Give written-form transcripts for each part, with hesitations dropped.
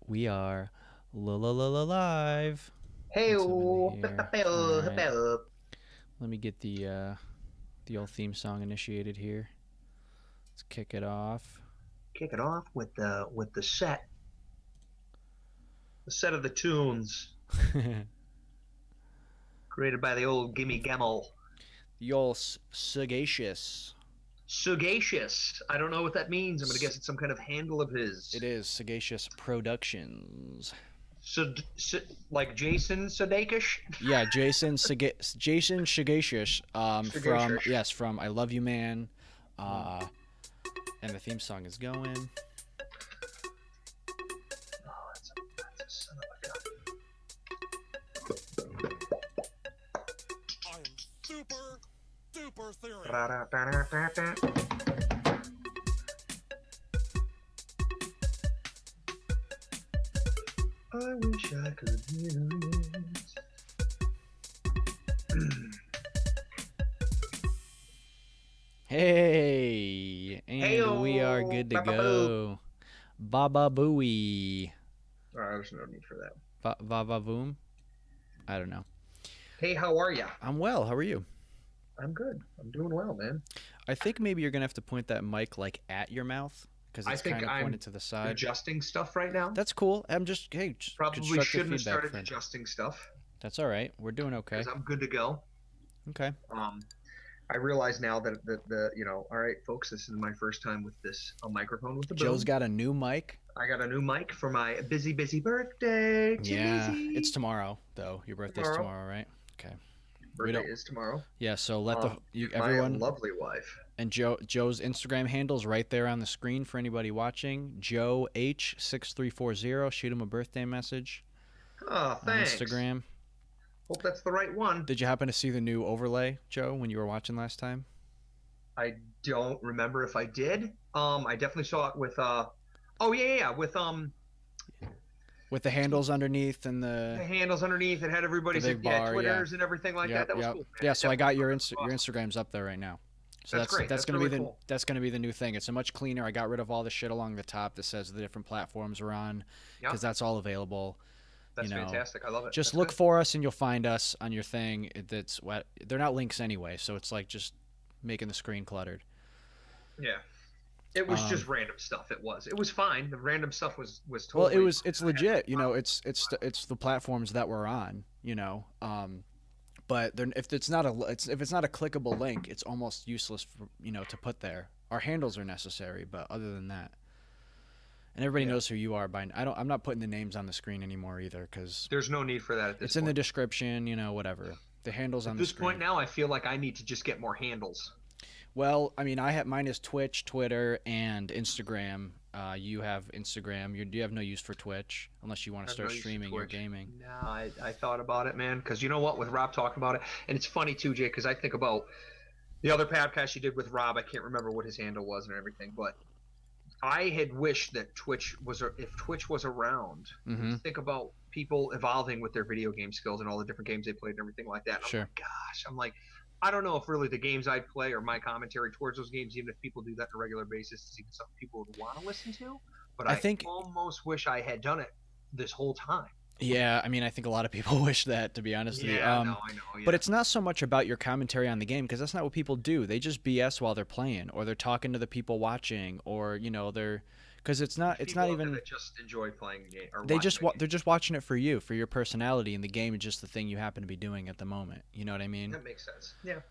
We are live. Hey, Let's open here. All right. hey, Let me get the old theme song initiated here. Let's kick it off. kick it off with the set of the tunes created by the old Gimme Gamble. The old sagacious. Sagacious. I don't know what that means. I'm gonna guess it's some kind of handle of his. It is Sagacious Productions. Like Jason Sudeikis. Yeah, Jason Sagacious. From I Love You Man. And the theme song is going. Oh, that's a son of I am super serious. a gun. I wish I could hear it. Hey, and Heyo, we are good to baba go. Baba Booey. Alright, there's no need for that. Vava Voom? I don't know. Hey, how are ya? I'm well. How are you? I'm good. I'm doing well, man. I think maybe you're going to have to point that mic like at your mouth because I it's think kind of I'm pointed to the side. Adjusting stuff right now. That's cool. I'm just, hey, Probably constructive shouldn't have feedback, started friend. adjusting stuff That's all right. We're doing okay. because I'm good to go. Okay. I realize now that all right, folks, this is my first time with this microphone with the boom. Joe's got a new mic. I got a new mic for my busy birthday. Too Yeah, busy. it's tomorrow though. Your birthday's tomorrow, right? Okay. Birthday is tomorrow. Yeah, so let my everyone lovely wife. and Joe's Instagram handle's right there on the screen for anybody watching. Joe H6340. Shoot him a birthday message Oh, thanks. on Instagram. Hope that's the right one. Did you happen to see the new overlay, Joe, when you were watching last time? I don't remember if I did. I definitely saw it with With the handles underneath and the the handles underneath. It had everybody's big bar, Twitters and everything like that. That was cool. Man. Yeah, so I got your Awesome. Instagram's up there right now. So That's great. That's That's gonna really be cool. that's gonna be the new thing. It's a much cleaner. I got rid of all the shit along the top that says the different platforms we're on because that's all available. That's fantastic. I love it. Just that's look good. for us and you'll find us on your thing. That's what they're not links anyway, so it's like just making the screen cluttered. Yeah. It was just random stuff. It was fine. The random stuff was Well, totally. it's legit. You know, it's the platforms that we're on. You know, but if it's not a clickable link, it's almost useless for to put there. Our handles are necessary, but other than that, and everybody knows who you are by. I'm not putting the names on the screen anymore either because There's no need for that at this it's point. in the description. Whatever. The handles on the screen. At this point now, I feel like I need to just get more handles. Well, I mean, mine is Twitch, Twitter, and Instagram. You have Instagram. You have no use for Twitch unless you want to start streaming your gaming. No, I thought about it, man. Because you know what? With Rob talking about it, and it's funny too, Jay. Because I think about the other podcast you did with Rob. I can't remember what his handle was and everything, but I had wished that if Twitch was around. Think about people evolving with their video game skills and all the different games they played and everything like that. Sure. I'm like, I don't know if really the games I'd play or my commentary towards those games, even if people do that on a regular basis, is even something people would want to listen to. But I think almost wish I had done it this whole time. Yeah, I mean, I think a lot of people wish that, to be honest with you. I know. Yeah. But it's not so much about your commentary on the game because that's not what people do. They just BS while they're playing, or they're talking to the people watching, or they're because it's not even. That just enjoy playing the game. Or they're just watching it for you, for your personality, and the game is just the thing you happen to be doing at the moment. You know what I mean? That makes sense. Yeah.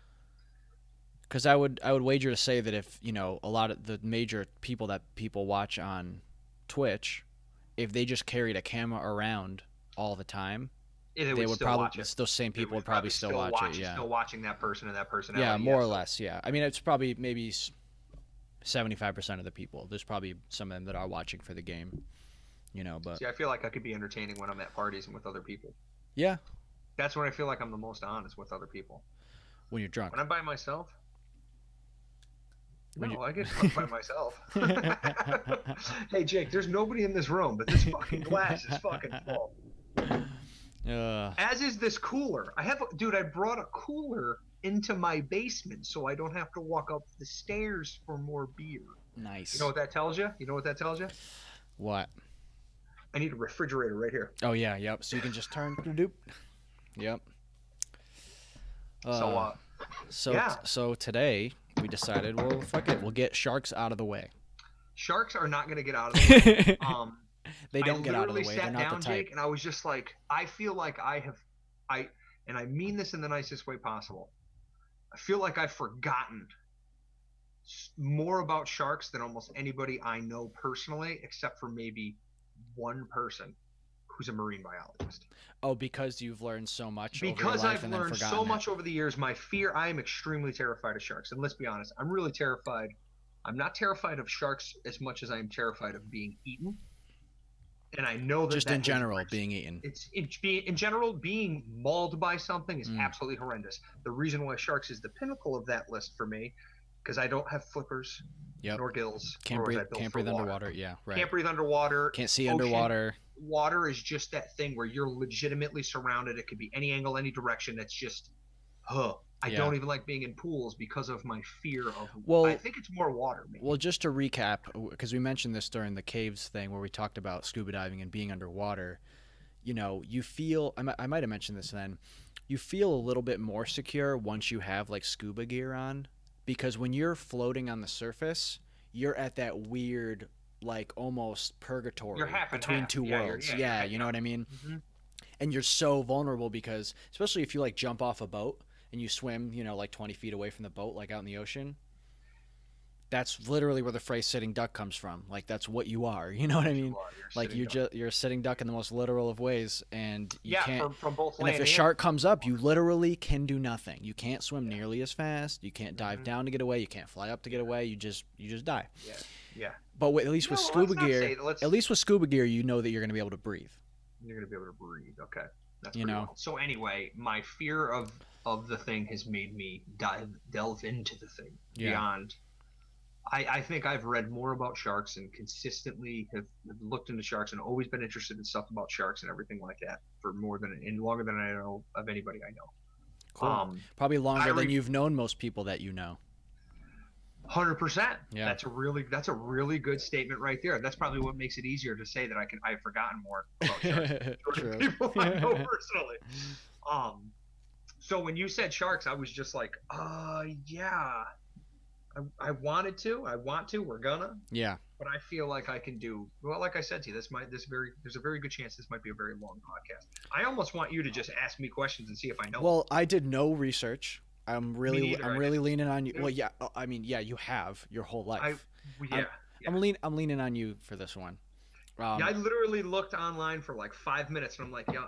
Because I would wager to say that if a lot of the major people that people watch on Twitch, if they just carried a camera around all the time, they would probably those same people would probably still watch it. Yeah, still watching that person and that personality. Yeah, more or less. Yeah, I mean, it's probably maybe 75% of the people. There's probably some of them that are watching for the game. But see, I feel like I could be entertaining when I'm at parties and with other people. Yeah, that's when I feel like I'm the most honest with other people. When you're drunk. When I'm by myself. I get by myself. Hey, Jake, there's nobody in this room, but this fucking glass is fucking full. As is this cooler. I brought a cooler into my basement so I don't have to walk up the stairs for more beer. Nice. You know what that tells you? What? I need a refrigerator right here. Oh yeah, yep. So you can just turn. Doop. Yep. Yeah. So today we decided, well, fuck it, we'll get sharks out of the way. Sharks are not going to get out of the way. They don't get out of the way. I They're literally not sat down, the type. Jake, and I was just like, I feel like and I mean this in the nicest way possible. I feel like I've forgotten more about sharks than almost anybody I know personally, except for maybe one person who's a marine biologist. Oh, because you've learned so much over your Because life I've and then learned forgotten so it. much over the years, I am extremely terrified of sharks. And let's be honest, I'm really terrified. I'm not terrified of sharks as much as I am terrified of being eaten. And I know that Just in general, being eaten. In general, being mauled by something is absolutely horrendous. The reason why sharks is the pinnacle of that list for me, because I don't have flippers, nor gills, Can't breathe underwater. Yeah, right. Can't breathe underwater. Can't see underwater. Water is just that thing where you're legitimately surrounded. It could be any angle, any direction. That's just, I don't even like being in pools because of my fear of. Well, I think it's more water. Maybe. Well, just to recap, because we mentioned this during the caves thing where we talked about scuba diving and being underwater. You know, you feel. I might have mentioned this then. You feel a little bit more secure once you have like scuba gear on, because when you're floating on the surface, you're at that weird, like almost purgatory between two worlds. Yeah, you know what I mean? Mm-hmm. And you're so vulnerable because, especially if you like jump off a boat and you swim, you know, like 20 feet away from the boat, like out in the ocean. That's literally where the phrase "sitting duck" comes from. Like that's what you are. You know what I mean? You're a sitting duck in the most literal of ways, and you can't. From both. And if a shark comes up, you literally can do nothing. You can't swim nearly as fast. You can't dive down to get away. You can't fly up to get away. You just die. Yeah. But at least with scuba gear, you know that you're going to be able to breathe. You're going to be able to breathe. Okay. That's well. So anyway, my fear of the thing has made me delve into the thing beyond. I think I've read more about sharks and consistently have looked into sharks and always been interested in stuff about sharks and everything like that for longer than I know of anybody I know. Cool. Probably longer than you've known most people that you know. 100%. Yeah. That's a really good statement right there. That's probably what makes it easier to say that I've forgotten more about sharks than people I know personally. So when you said sharks, I was just like, yeah. I want to, we're gonna. Yeah. But I feel like I can do well. Like I said to you, there's a very good chance this might be a very long podcast. I almost want you to just ask me questions and see if I know. Well, I did no research. I'm really leaning on you. Well, yeah. I mean, yeah, you have your whole life. I'm leaning on you for this one. I literally looked online for like 5 minutes, and I'm like, yeah.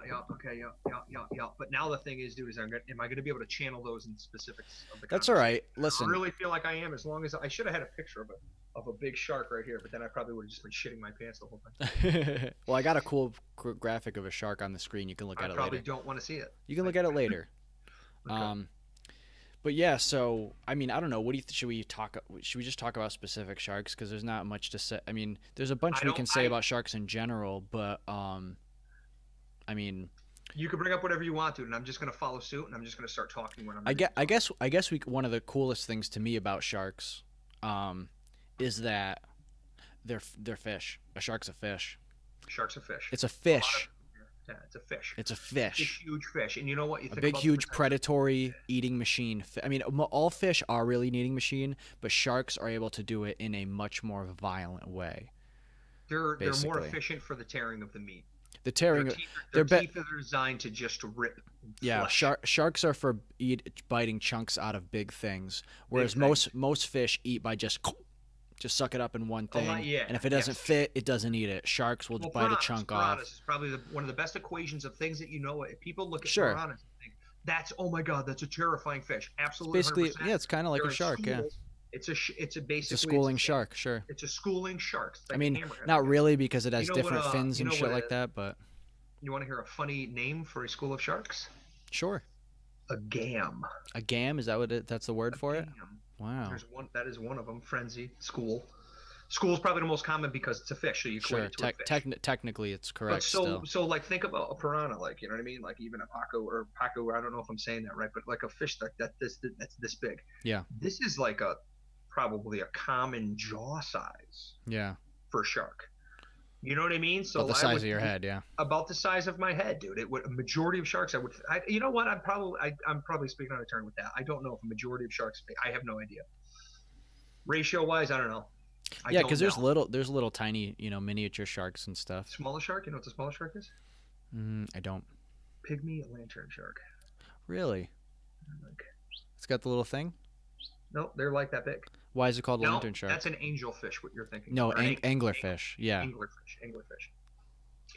But now the thing is, dude, am I going to be able to channel those in specifics of the That's all right. Listen. I really feel like I am, as long as I should have had a picture of a big shark right here, but then I probably would have just been shitting my pants the whole time. Well, I got a cool graphic of a shark on the screen. You can look at it later. I probably don't want to see it. You can look at it later. Okay. But yeah, so I mean, I don't know. What do you should we just talk about specific sharks? Because there's not much to say. I mean, there's a bunch we can say about sharks in general, but I mean, you can bring up whatever you want to, and I'm just gonna follow suit, and I'm just gonna start talking when I'm. I guess one of the coolest things to me about sharks, is that they're fish. A shark's a fish. Shark's a fish. It's a fish. Yeah, it's a fish. It's a fish. It's a huge fish, and you know what? You think a big, huge predatory eating machine. I mean, all fish are really an eating machine, but sharks are able to do it in a much more violent way. They're more efficient for the tearing of the meat. The tearing. Their teeth are designed to just rip. Yeah, sharks are for biting chunks out of big things, whereas most fish eat by just suck it up in one thing, and if it doesn't fit, it doesn't eat it. Sharks will bite a chunk off. Piranhas is probably one of the best equations of things that you know. If people look at piranhas and think, that's, oh my god, that's a terrifying fish. Absolutely, basically, 100%. Yeah, it's kind of like a shark. Yeah, it's a schooling shark. Sure, it's a schooling shark. I mean, not really, because it has different fins and shit like that. But you want to hear a funny name for a school of sharks? Sure. A gam. A gam? Is that what that's the word for it? Wow. That is one of them. Frenzy. School. School is probably the most common because it's a fish, so you equate it to a fish. Technically, it's correct. But so like think about a piranha, like, you know what I mean, like even a paco. I don't know if I'm saying that right, but like a fish that's this big. Yeah. This is like probably a common jaw size. Yeah. For a shark. You know what I mean? So About the I size would, of your head, yeah. about the size of my head, dude. It would a majority of sharks. You know what? I'm probably speaking out of turn with that. I don't know if a majority of sharks. I have no idea. Ratio wise, I don't know. Yeah, because there's little tiny, miniature sharks and stuff. Smaller shark. You know what the smallest shark is? I don't. Pygmy lantern shark. Really? Like, It's got the little thing. no, they're like that big. Why is it called a No, lantern shark? that's an angelfish. What you're thinking? No, Or an anglerfish. Yeah. Anglerfish.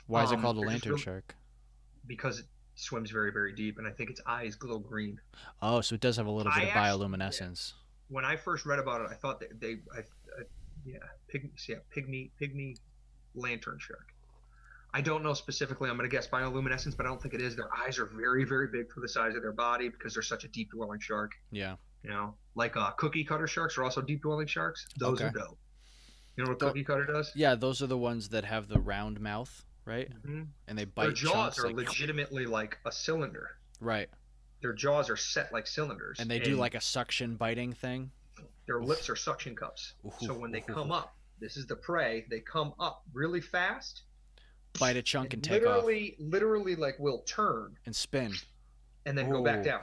Why is it called a they're just lantern really- shark? Because it swims very, very deep, and I think its eyes glow green. Oh, so it does have a little bit of actually- bioluminescence. When I first read about it, I thought that pygmy lantern shark. I don't know specifically. I'm going to guess bioluminescence, but I don't think it is. Their eyes are very, very big for the size of their body because they're such a deep dwelling shark. Yeah. You know, like cookie cutter sharks are also deep dwelling sharks. Those are Okay. dope. You know what cookie cutter does? Yeah, those are the ones that have the round mouth, right? Mhm. And they bite Their jaws chunks are like legitimately like a cylinder. right. Their jaws are set like cylinders. And they do like a suction biting thing. their lips are suction cups. So when they come up, this is the prey. They come up really fast. Bite a chunk and take off. Literally, like will turn And spin. and then go back Oh. down.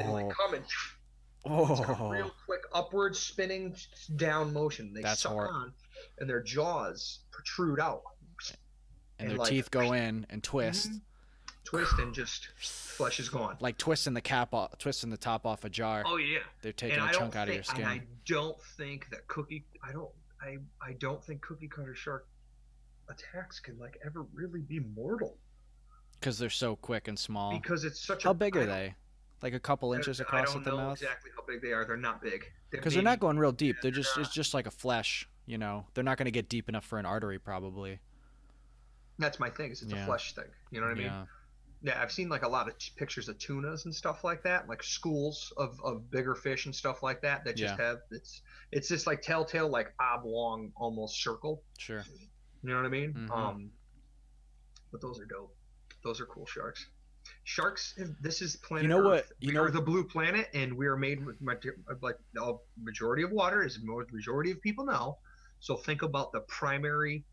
They like Oh. come and it's like a Oh. real quick upward spinning down motion. They That's suck horrible. on, and their jaws protrude out. And their like, teeth go in and twist. twist, and just flesh is gone. Like twisting the top off a jar. Oh yeah. They're taking And a I chunk don't out of your think- skin. And I don't think that I don't think cookie cutter shark attacks can like ever really be mortal Because they're so quick and small. because it's such How a big are they? Like a couple inches across I at don't the know mouth? exactly how big they are. They're not big. Because they're not maybe- going real deep. They're just they're it's just like a flesh, They're not going to get deep enough for an artery probably. That's my thing. Is it's Yeah. a flesh thing. You know what I mean? Yeah. Yeah, I've seen like a lot of pictures of tunas and stuff like that, like schools of bigger fish and stuff like that that just have it's this like telltale like oblong almost circle. Sure. You know what I mean? Mhm. But those are dope. Those are cool sharks. Sharks. This is planet. You know what- Earth. We are the blue planet, and we are made with like the majority of water, as the majority of people know. So think about the primary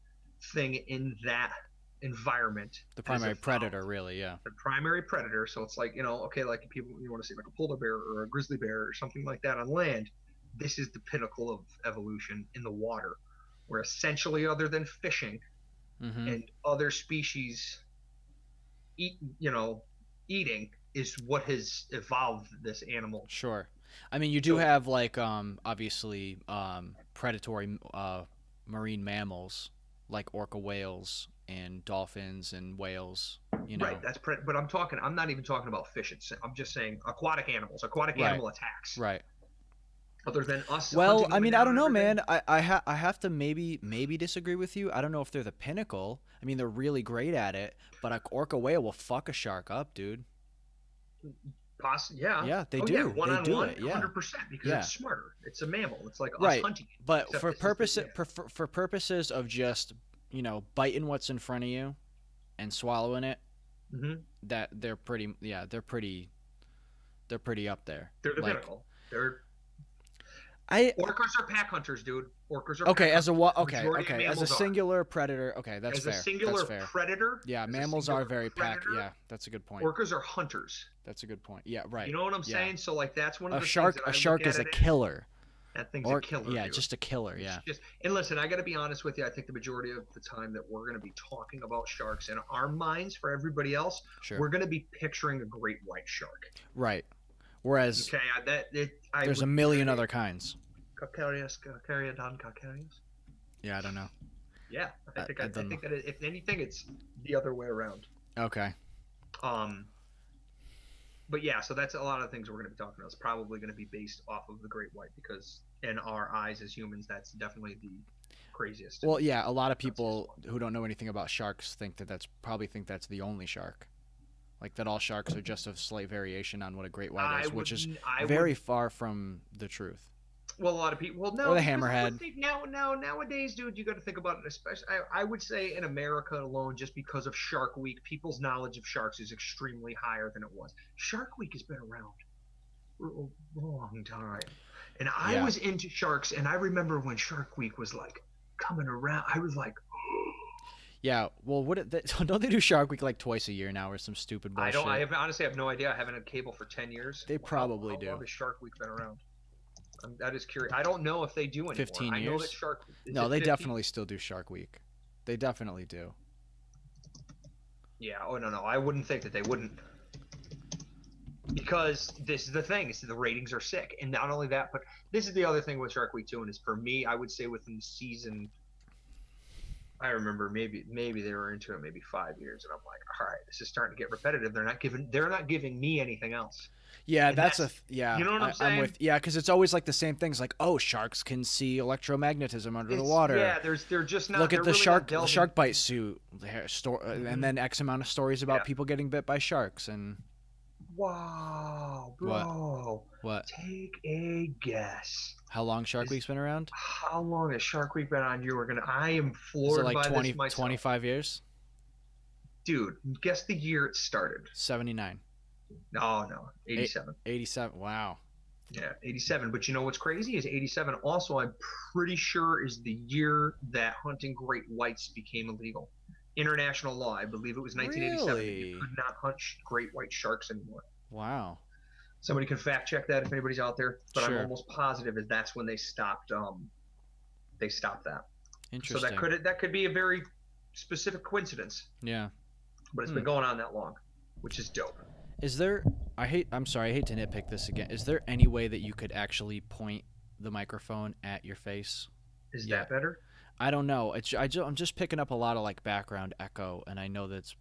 thing in that environment. The as primary a predator, really, yeah. the primary predator. So it's like, okay, like people, you want to see like a polar bear or a grizzly bear or something like that on land. This is the pinnacle of evolution in the water, where essentially, other than fishing Hmm. and other species eating is what has evolved this animal. Sure. I mean, you do have like obviously predatory marine mammals like orca whales and dolphins and whales, Right, but I'm not even talking about fish. I'm just saying aquatic animals, animal attacks. Right. Other than us. Well, hunting I them mean, down I don't and know, everything. man. I have to maybe disagree with you. I don't know if they're the pinnacle. I mean, they're really great at it, but an orca whale will fuck a shark up, dude. Yeah. Yeah, they Oh, do. Yeah, They one on do one, it, yeah. 100%, because Yeah. it's smarter. It's a mammal. It's like us Right. hunting. But Except for this is the- for purposes of just biting what's in front of you and swallowing it, Mhm. that they're pretty up there. They're the Like, pinnacle. They're I orcas are pack hunters, dude. Orcas are okay pack as a hunters. okay Majority of okay as a mammals are. singular predator. Okay, that's As fair. a singular That's fair. predator. Yeah, as a mammals are singular very pack. predator, Yeah, that's a good point. Orcas are hunters. That's a good point. Yeah, right. You know what I'm Yeah. saying? So like that's one of A the shark things that I shark look is at a it killer. That thing's Or a killer. yeah, dude. just a killer. It's Yeah. and listen, I got to be honest with you. I think the majority of the time that we're going to be talking about sharks in our minds, for everybody else, Sure. we're going to be picturing a great white shark. Right. Whereas Okay, there's a million other kinds. Calcareous. Yeah, I don't know. Yeah, I think don't that if anything, it's the other way around. Okay. But yeah, so that's a lot of things we're going to be talking about. It's probably going to be based off of the great white because in our eyes as humans, that's definitely the craziest. Well, yeah, a lot of people who don't know anything about sharks think that's the only shark. Like that all sharks are just a slight variation on what a great white is, which is very far from the truth. Well, a lot of people. Well, no. Or the because I would hammerhead. think nowadays, dude, you got to think about it. Especially, I would say in America alone, just because of Shark Week, people's knowledge of sharks is extremely higher than it was. Shark Week has been around for a long time, and I Yeah. was into sharks, and I remember when Shark Week was like coming around. I was like, Yeah. Well, don't they do Shark Week like twice a year now, or some stupid bullshit? Honestly have no idea. I haven't had cable for 10 years. They probably how do. long has Shark Week been around? That is curious. I don't know if they do anymore. 15 I years? know that Shark. No, they definitely still do Shark Week. They definitely do. Yeah. Oh no. I wouldn't think that they wouldn't. Because this is the thing, is the ratings are sick, and not only that, but this is the other thing with Shark Week 2, and is for me, I would say within the season, I remember maybe they were into it maybe 5 years, and I'm like, all right, this is starting to get repetitive. They're not giving me anything else. Yeah, And yeah. You know what I'm saying? Because it's always like the same things. Like, oh, sharks can see electromagnetism under the water. Yeah, they're just not. Look at the really shark bite suit, and then X amount of stories about people getting bit by sharks and. Wow, bro. What? Take a guess. How long Shark Week's been around? How long has Shark Week been on? I am floored like by 20, this myself. 25 years? Dude, guess the year it started. 79. No, 87. 87. Wow. Yeah, 87. But you know what's crazy is 87 also, I'm pretty sure, is the year that hunting great whites became illegal. International law, I believe it was 1987. Really? You could not hunt great white sharks anymore. Wow. Somebody can fact check that if anybody's out there, but Sure. I'm almost positive that that's when they stopped. They stopped that. Interesting. So that could be a very specific coincidence. Yeah. But it's been going on that long, which is dope. Is there? I'm sorry. I hate to nitpick this again. Is there any way that you could actually point the microphone at your face? Is that better? I don't know. I'm just picking up a lot of like background echo, and I know that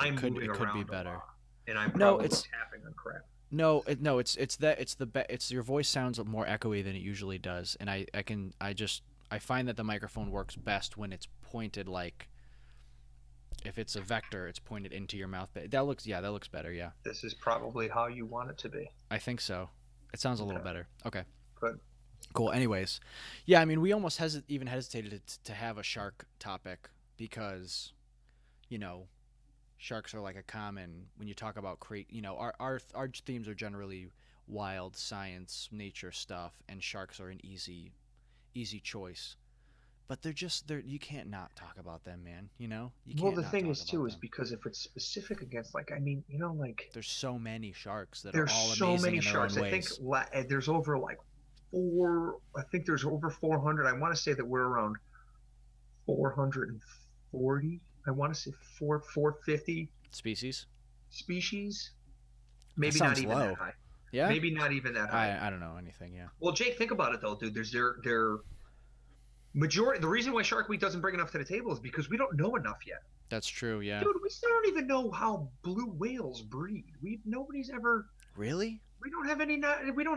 it could be better. And I'm probably tapping on crap. No, it's your voice sounds more echoey than it usually does, and I find that the microphone works best when it's pointed, like if it's a vector, it's pointed into your mouth. That looks better. Yeah. This is probably how you want it to be. I think so. It sounds a little better. Okay. Good. Cool. Anyways, yeah, I mean, we almost even hesitated to have a shark topic because, sharks are like a common, when you talk about our themes are generally wild science, nature stuff, and sharks are an easy choice. But you can't not talk about them, man. You can't. Well, the thing is too, is because if it's specific against, there's so many sharks that there's are all so amazing many in their sharks. own I ways. think there's over there's over 400. I want to say that we're around 440. I want to say 450 species. Maybe not even that high. Yeah. Maybe not even that high. I don't know anything. Yeah. Well, Jake, think about it though, dude. There's their majority. The reason why Shark Week doesn't bring enough to the table is because we don't know enough yet. That's true. Yeah. Dude, we still don't even know how blue whales breed. Nobody's ever. Really? We don't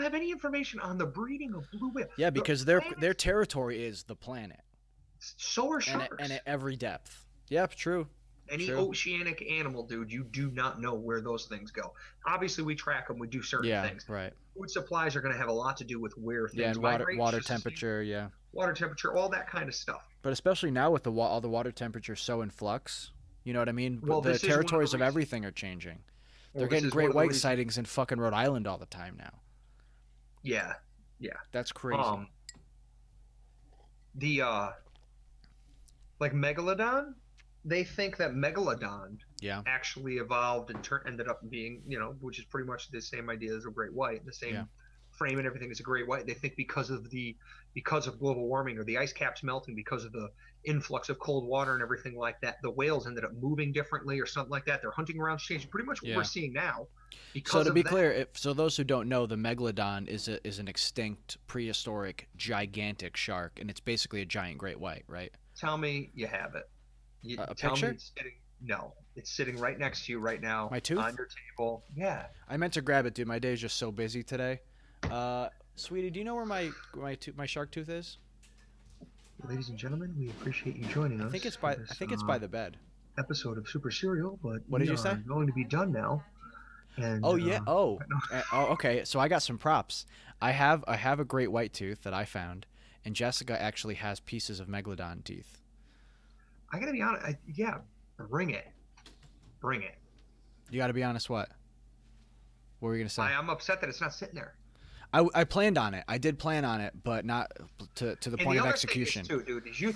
have any information on the breeding of blue whale. Yeah, because their territory is the planet. So are sharks. And at every depth. Yep, true. Any oceanic animal, dude, you do not know where those things go. Obviously, we track them. We do certain things. Right. Food supplies are going to have a lot to do with where things and migrate. water temperature, water temperature, all that kind of stuff. But especially now with all the water temperature so in flux, you know what I mean? Well, the territories of everything are changing. They're getting great white sightings in fucking Rhode Island all the time now. Yeah. That's crazy. Like megalodon, they think that megalodon actually evolved and ended up being, which is pretty much the same idea as a great white, the same frame and everything as a great white. They think because of global warming or the ice caps melting, because of the influx of cold water and everything like that, the whales ended up moving differently or something like that. Their hunting grounds changed. Pretty much what we're seeing now. So to be clear, so those who don't know, the megalodon is an extinct, prehistoric, gigantic shark, and it's basically a giant great white, right? Tell me you have it. A tell picture? Me it's sitting. No, it's sitting right next to you right now. My tooth? On your table. Yeah. I meant to grab it, dude. My day's just so busy today. Sweetie, do you know where my shark tooth is? Ladies and gentlemen, we appreciate you joining us. I think it's by the bed. Episode of Super Cereal, but what did you say? Going to be done now. And, okay. So I got some props. I have a great white tooth that I found, and Jessica actually has pieces of megalodon teeth. I gotta be honest. Bring it. You gotta be honest. What were you gonna say? I'm upset that it's not sitting there. I planned on it. I did plan on it, but not to the And point the of other execution. thing is too, dude, is do you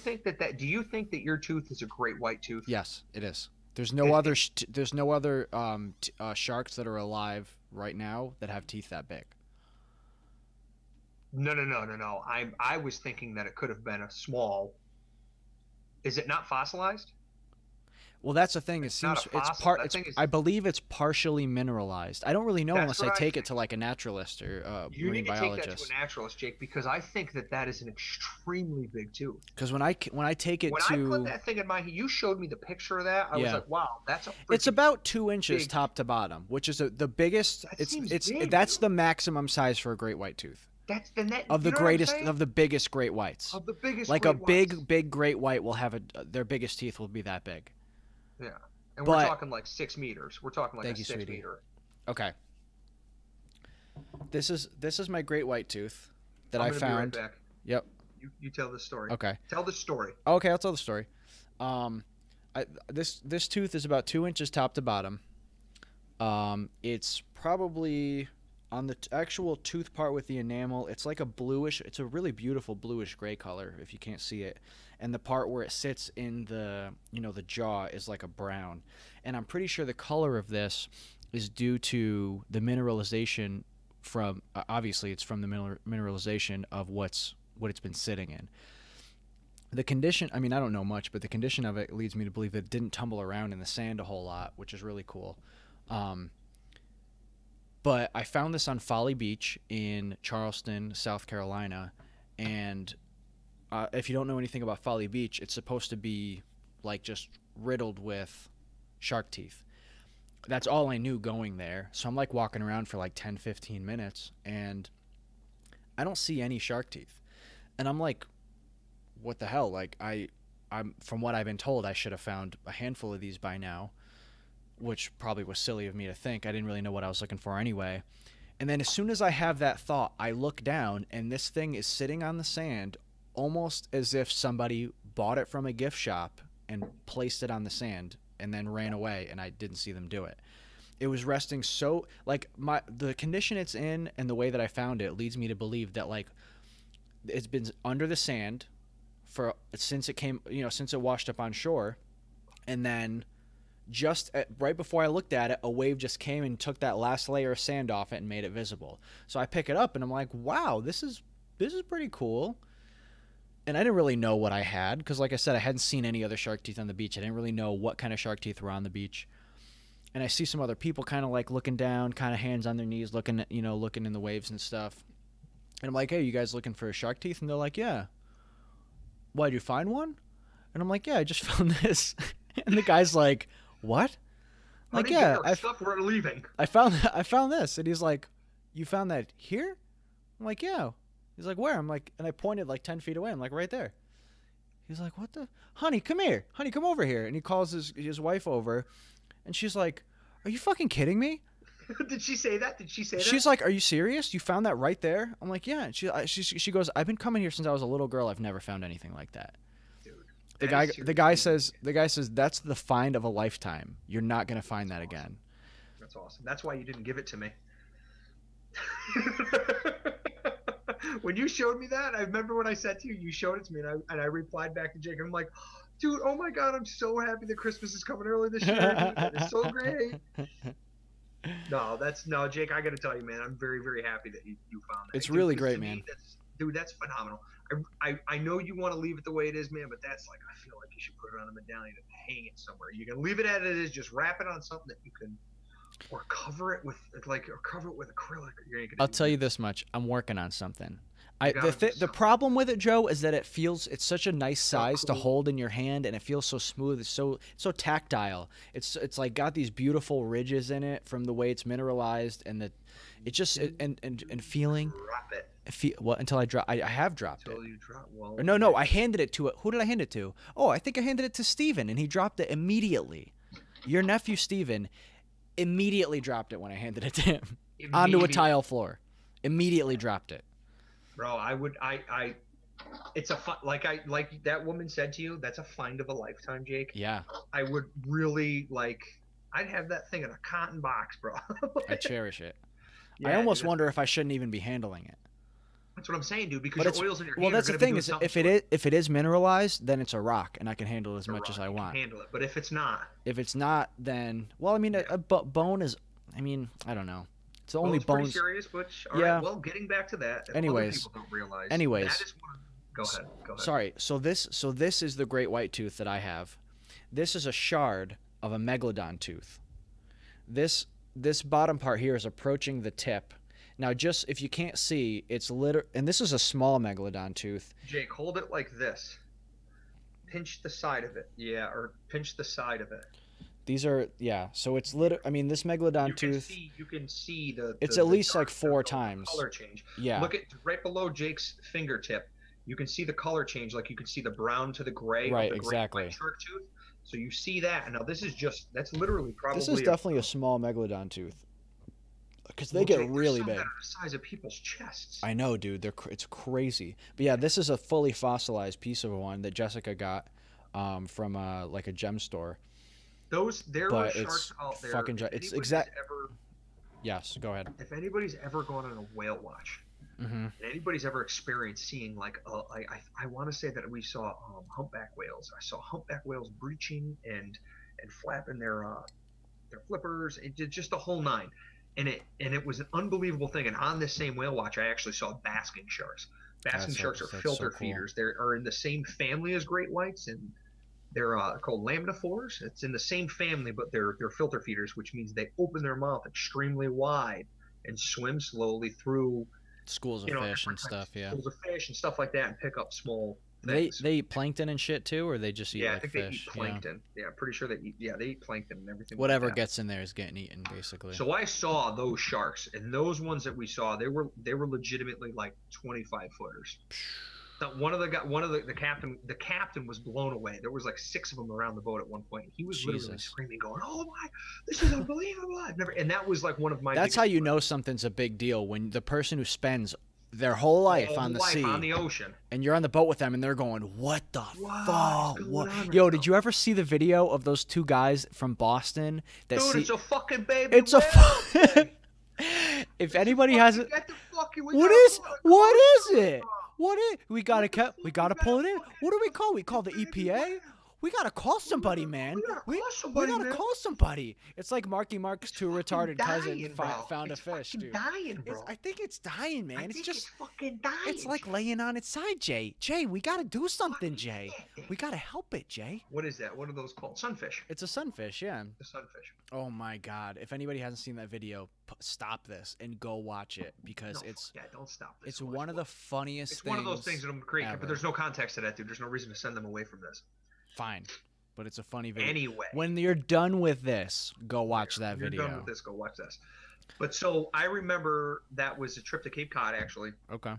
think that your tooth is a great white tooth? Yes, it is. There's no other sharks that are alive right now that have teeth that big. No, no, no, no, no. I was thinking that it could have been a small. Is it not fossilized? Well, that's the thing. It It's not seems a fossil. That thing is. I believe it's partially mineralized. I don't really know That's unless I what I take it think. to like a naturalist or You marine need to take that to biologist. a naturalist, Jake, because I think that that is an extremely big tooth. Because when I take it When I put to that thing in my, you showed me the picture of that. I was Yeah. like, wow, that's a. it's freaking- about 2 inches big top to bottom, which is the biggest. That seems It's big, that's dude. the maximum size for a great white tooth That's then that of the you know what I'm greatest saying? of the biggest great whites. Of the biggest. Like great a big whites. big great white will have their biggest teeth will be that big. Yeah, and But- we're talking like 6 meters. We're talking like Thank a you, 6 sweetie. meter. Okay. This is my great white tooth that I'm I gonna found. Be right back. Yep. You tell the story. Okay. Tell the story. Okay, I'll tell the story. This tooth is about 2 inches top to bottom. It's probably on the actual tooth part with the enamel. It's like a bluish. It's a really beautiful bluish gray color if you can't see it. And the part where it sits in the the jaw is like a brown. And I'm pretty sure the color of this is due to the mineralization from obviously it's from the mineralization of what it's been sitting in. The condition, I mean, I don't know much, but the condition of it leads me to believe that it didn't tumble around in the sand a whole lot, which is really cool. But I found this on Folly Beach in Charleston, South Carolina. And if you don't know anything about Folly Beach, it's supposed to be like just riddled with shark teeth. That's all I knew going there. So I'm like walking around for like 10, 15 minutes and I don't see any shark teeth. And I'm like, what the hell? Like I'm from what I've been told, I should have found a handful of these by now, which probably was silly of me to think. I didn't really know what I was looking for anyway. And then as soon as I have that thought, I look down and this thing is sitting on the sand almost as if somebody bought it from a gift shop and placed it on the sand and then ran away, and I didn't see them do it. It was resting so like the condition it's in and the way that I found it leads me to believe that like it's been under the sand for since it washed up on shore, and then right before I looked at it, a wave just came and took that last layer of sand off it and made it visible. So I pick it up and I'm like, wow, this is pretty cool. And I didn't really know what I had because, like I said, I hadn't seen any other shark teeth on the beach. I didn't really know what kind of shark teeth were on the beach. And I see some other people kind of like looking down, kind of hands on their knees, looking in the waves and stuff. And I'm like, hey, you guys looking for shark teeth? And they're like, yeah. Why, did you find one? And I'm like, yeah, I just found this. And the guy's like, what? I'm like, Honey, yeah, get our stuff. We're leaving. I found this. And he's like, you found that here? I'm like, yeah. He's like, where? I'm like, and I pointed like 10 feet away. I'm like, right there. He's like, what the? Honey, come here. Honey, come over here. And he calls his wife over. And she's like, are you fucking kidding me? Did she say that? Did she say that? She's like, are you serious? You found that right there? I'm like, yeah. And she goes, I've been coming here since I was a little girl. I've never found anything like that. Dude, The guy says that's the find of a lifetime. You're not gonna find that again. That's awesome. That's why you didn't give it to me. When you showed me that, I remember when I said to you, you showed it to me, and I replied back to Jake. I'm like, dude, oh my god, I'm so happy that Christmas is coming early this year. Dude. That is so great. No, Jake, I got to tell you, man, I'm very, very happy that you found that. It's Dude, really 'cause great, to me, man. That's phenomenal. I know you want to leave it the way it is, man, but that's like, I feel like you should put it on a medallion and hang it somewhere. You can leave it as it is, just wrap it on something that you can, or cover it with acrylic. I'll tell you this much. I'm working on something. You gotta do The something. problem with it, Joe, is that it's such a nice size to cool. hold in your hand, and it feels so smooth. It's so tactile. It's like got these beautiful ridges in it from the way it's mineralized, and and feeling. Drop it Until I drop. I have dropped it. until you drop. Well, Or no, I handed it to it. Who did I hand it to? Oh, I think I handed it to Steven, and he dropped it immediately. Your nephew Steven immediately dropped it when I handed it to him onto a tile floor. Immediately dropped it. Bro, it's a like that woman said to you, that's a find of a lifetime, Jake. Yeah, I would really I'd have that thing in a cotton box, bro. I cherish it. I almost dude, wonder if I shouldn't even be handling it. that's what I'm saying, dude. Because But your oils in your well, hand are that's the gonna be thing doing is something if it is mineralized, then it's a rock, and I can handle it as to much as rock. I You can want. handle it. But if it's not, If it's not, then well, I mean, yeah. bone is. I mean, I don't know. It's the Well, only it's pretty bones. serious, but all Yeah. right. Well, getting back to that, if other Anyways, people don't realize, that anyways. is one. Go ahead. Go ahead. Sorry. So this is the great white tooth that I have. This is a shard of a megalodon tooth. This bottom part here is approaching the tip. Now, just if you can't see, it's and this is a small megalodon tooth. Jake, hold it like this. Pinch the side of it. Yeah, or pinch the side of it. These are so it's I mean, this megalodon tooth. You can see the. It's the at least dark, like 4 times. Color change. Yeah. Look at right below Jake's fingertip. You can see the color change, like you can see the brown to the gray. Right, of the exactly. Great white shark tooth. So you see that, and now this is that's literally probably. This is definitely a small megalodon tooth. Because they get really big. That are the size of people's chests. I know, dude. It's crazy. But yeah, this is a fully fossilized piece of one that Jessica got from like a gem store. There are sharks out there. Fucking it's exact. Yes, go ahead. If anybody's ever gone on a whale watch, and anybody's ever experienced seeing like I want to say that we saw humpback whales. I saw humpback whales breaching and flapping their flippers, and just the whole nine. And it was an unbelievable thing. And on this same whale watch, I actually saw basking sharks. Basking sharks are filter feeders. They are in the same family as great whites, and they're called lamniphores. It's in the same family, but they're filter feeders, which means they open their mouth extremely wide and swim slowly through schools of fish and stuff. Yeah, schools of fish and stuff like that, and pick up small. They eat plankton and shit too, or they just eat like fish? They eat plankton. Yeah, I'm pretty sure they eat plankton and everything. Whatever like gets in there is getting eaten, basically. So I saw those sharks, and those ones that we saw, they were legitimately like 25 footers. One of the captain was blown away. There was like 6 of them around the boat at one point. He was literally screaming, going, "Oh my, this is unbelievable!" And that was like one of my. That's how you know something's a big deal, when the person who spends their whole life on the sea, on the ocean, and you're on the boat with them, and they're going, "What the fuck? What?" Yo, did you ever see the video of those 2 guys from Boston? Dude, it's a fucking baby. It's a. If anybody hasn't, what is it? We gotta pull it in. What do we call? We call the EPA. We gotta call somebody, man. We gotta call somebody. It's like Marky Mark's 2 retarded cousin found a fish, dude. Dying, bro. I think it's dying, man. It's just fucking dying. It's like laying on its side, Jay. Jay, we gotta do something, Jay. We gotta help it, Jay. What is that? What are those called? Sunfish. It's a sunfish, yeah. The sunfish. Oh my God! If anybody hasn't seen that video, stop this and go watch it, because don't stop this. It's one of the funniest. It's one of those things that I'm great, ever. But there's no context to that, dude. There's no reason to send them away from this. Fine, but it's a funny video. Anyway, when you're done with this, go watch that video. When you're done with this, go watch this. But so I remember that was a trip to Cape Cod, actually. Okay.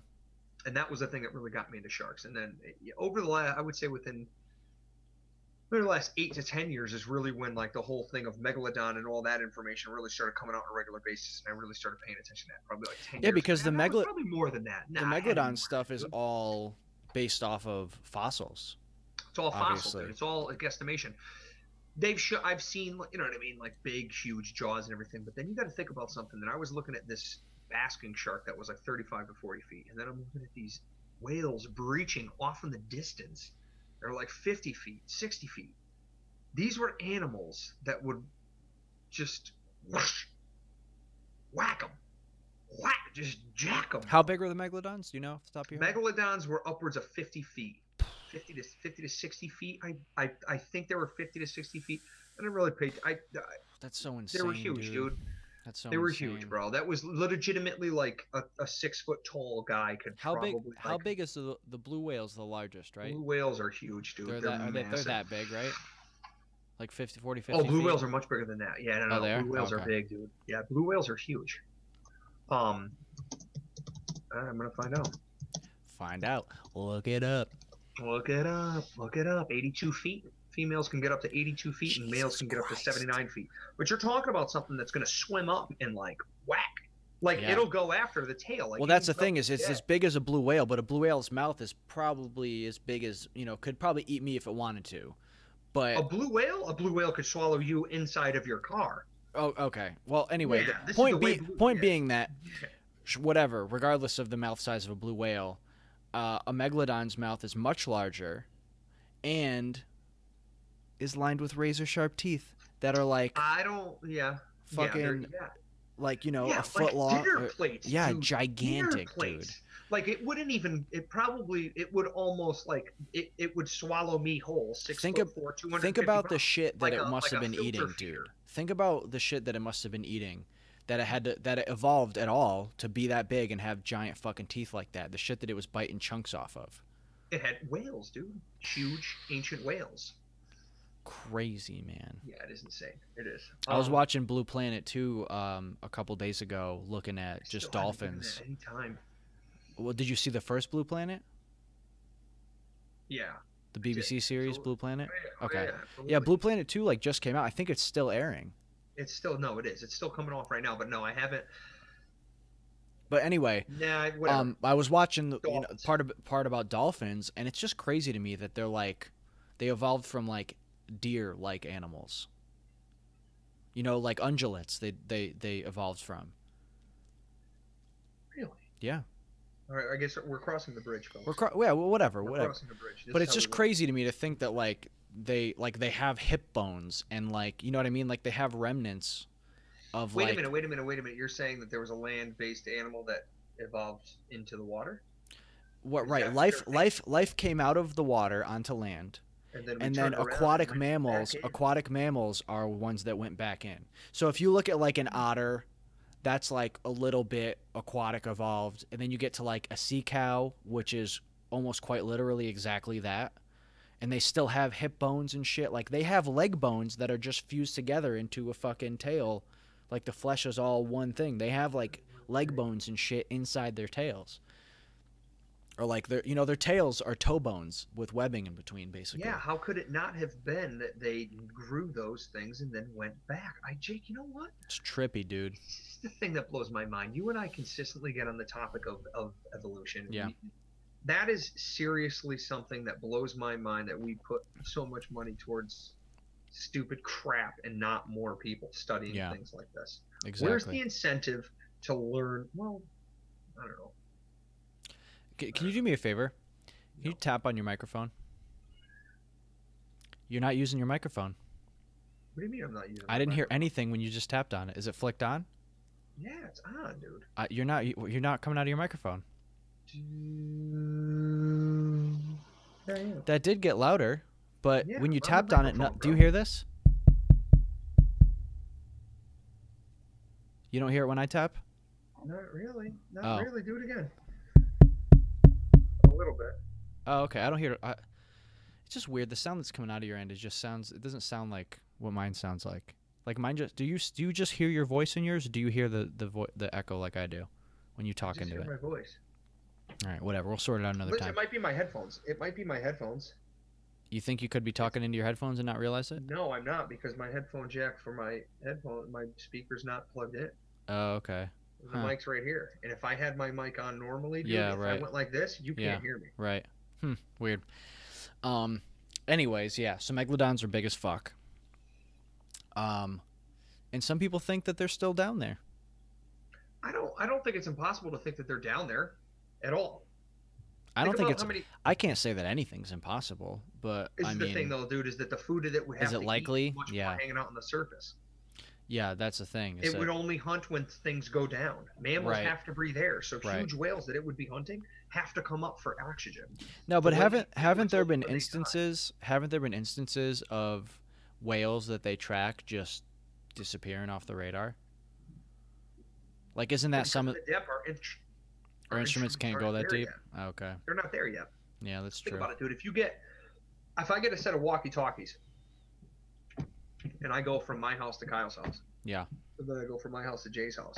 And that was the thing that really got me into sharks. And then over the last, I would say within the last 8 to 10 years is really when like the whole thing of megalodon and all that information really started coming out on a regular basis, and I really started paying attention to that. Probably like 10 years. Yeah, because the probably more than that. The megalodon stuff is all based off of fossils. It's all fossils. It's all a guesstimation. I've seen, you know what I mean, like big, huge jaws and everything. But then you got to think about something. That I was looking at this basking shark that was like 35 to 40 feet, and then I'm looking at these whales breaching off in the distance. They're like 50 feet, 60 feet. These were animals that would just whack them, just jack them. How big were the megalodons? Do you know off the top of your head? Megalodons were upwards of 50 feet. 50 to 60 feet. I think they were 50 to 60 feet. I didn't really pay. That's so insane. They were huge, dude. That's so. They were huge, bro. That was legitimately like a 6 foot tall guy could. How probably, big? How big is the blue whale's the largest, right? Blue whales are huge, dude. They're that big, right? Like 50, 40, 50 Oh, blue feet? whales are much bigger than that. Yeah, no. Blue whales are big, dude. Yeah, blue whales are huge. I'm gonna find out. Find out. Look it up. Look it up. Look it up. 82 feet. Females can get up to 82 feet, and males can get up to 79 feet. But you're talking about something that's going to swim up and like whack. Like it'll go after the tail. Like, well, that's the thing, is it's as big as a blue whale, but a blue whale's mouth is probably as big as, could probably eat me if it wanted to. But a blue whale could swallow you inside of your car. Oh, okay. Well, anyway, Yeah, the this is the way blue. point Yeah. being that whatever, regardless of the mouth size of a blue whale, a megalodon's mouth is much larger and is lined with razor sharp teeth that are like I don't. Yeah. Yeah. fucking Yeah. like a Yeah, foot like long. dinner plates, Yeah, dude. Dinner gigantic, dude. plates. Like it wouldn't even. It would almost like it would swallow me whole. 6'4", 250 Think about the pounds. shit that Like it must like have a been filter eating, feeder. dude. Think about the shit that it must have been eating, that it evolved at all to be that big and have giant fucking teeth like that. The shit that it was biting chunks off of. It had whales, dude. Huge ancient whales. Crazy, man. Yeah, it is insane. It is. I was watching Blue Planet 2 a couple days ago, looking at just dolphins. Anytime. Well, did you see the first Blue Planet? Yeah. The BBC series Blue Planet? Oh, Okay. Yeah, Yeah, Blue Planet 2 like just came out. I think it's still airing. It's still it is. It's still coming off right now, but no, I haven't. But anyway, Nah, whatever. I was watching Dolphins. part about dolphins, and it's just crazy to me that they evolved from like deer-like animals. Like ungulates. They evolved from. Really? Yeah. All right, I guess we're crossing the bridge, folks. Well, whatever. We're crossing the bridge. This But is it's how just we crazy to me to think that they have hip bones and you know what I mean? Like they have remnants of Wait a minute. You're saying that there was a land-based animal that evolved into the water? what? Is Right. that Life came out of the water onto land. And then, And then aquatic mammals are ones that went back in. So if you look at like an otter, that's like a little bit aquatic evolved, and then you get to like a sea cow, which is almost quite literally exactly that. And they still have hip bones and shit. Like they have leg bones that are just fused together into a fucking tail. Like the flesh is all one thing. They have like leg bones and shit inside their tails. Or like their tails are toe bones with webbing in between, basically. Yeah, how could it not have been that they grew those things and then went back? Jake, you know what? It's trippy, dude. This is the thing that blows my mind. You and I consistently get on the topic of evolution. Yeah. That is seriously something that blows my mind, that we put so much money towards stupid crap and not more people studying things like this. Exactly. Where's the incentive to learn? Well, I don't know. Can you do me a favor? Can you tap on your microphone? You're not using your microphone. What do you mean I'm not using I didn't hear anything when you just tapped on it. Is it flicked on? Yeah, it's on, dude. You're not coming out of your microphone. There I am. That did get louder, but Yeah, when you I'm tapped on on the it, microphone, do you bro. hear this? You don't hear it when I tap? Not really. Oh. Not really. Do it again. A little bit. Oh, okay. I don't hear it. It's just weird. The sound that's coming out of your end it doesn't sound like what mine sounds like. Like mine just do you just hear your voice in yours, or do you hear the echo like I do when you talk Just into hear it? my voice. All right, whatever. We'll sort it out another Listen, time. it might be my headphones. You think you could be talking into your headphones and not realize it? No, I'm not, because my headphone jack for my speaker's not plugged in. Oh, okay. The Huh. mic's right here. And if I had my mic on normally, dude, Yeah, if I right. went like this, you Yeah. can't hear me. Right. Weird. Anyways, yeah. So megalodons are big as fuck. And some people think that they're still down there. I don't think it's impossible to think that they're down there at all. I don't think about it's. how many. I can't say that anything's impossible, but This I is mean, the thing, though, dude, is that the food that we have Is it to likely? eat is much Yeah. more hanging out on the surface. yeah, that's the thing. It would only hunt when things go down. Mammals Right. have to breathe air, so Right. huge whales that it would be hunting have to come up for oxygen. No, but the way haven't they haven't there do it been when they die. instances of whales that they track just disappearing off the radar? Like, isn't that Because some of of the depth, our instruments can't go aren't that there deep? yet. Oh, okay, They're not there yet. yeah, that's Think true. about it, dude. If I get a set of walkie-talkies, and I go from my house to Kyle's house, Yeah, and then I go from my house to Jay's house,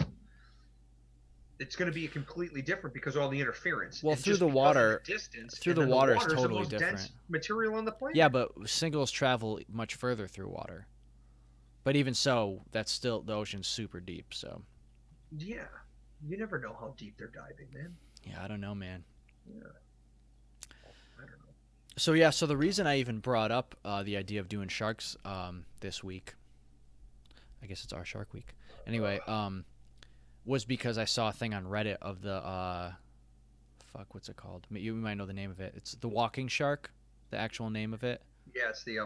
it's going to be completely different because of all the interference. Well, And through just the because of water- distance, through and the then water is water's the totally most dense different. material on the planet. yeah, but signals travel much further through water. But even so, that's still the ocean's super deep. So Yeah, you never know how deep they're diving, man. yeah, I don't know, man. Yeah, I don't know. So yeah, so the reason I even brought up the idea of doing sharks this week I guess it's our Shark Week. Anyway, was because I saw a thing on Reddit of the fuck, what's it called? You might know the name of it. It's the walking shark, the actual name of it. Yeah, it's the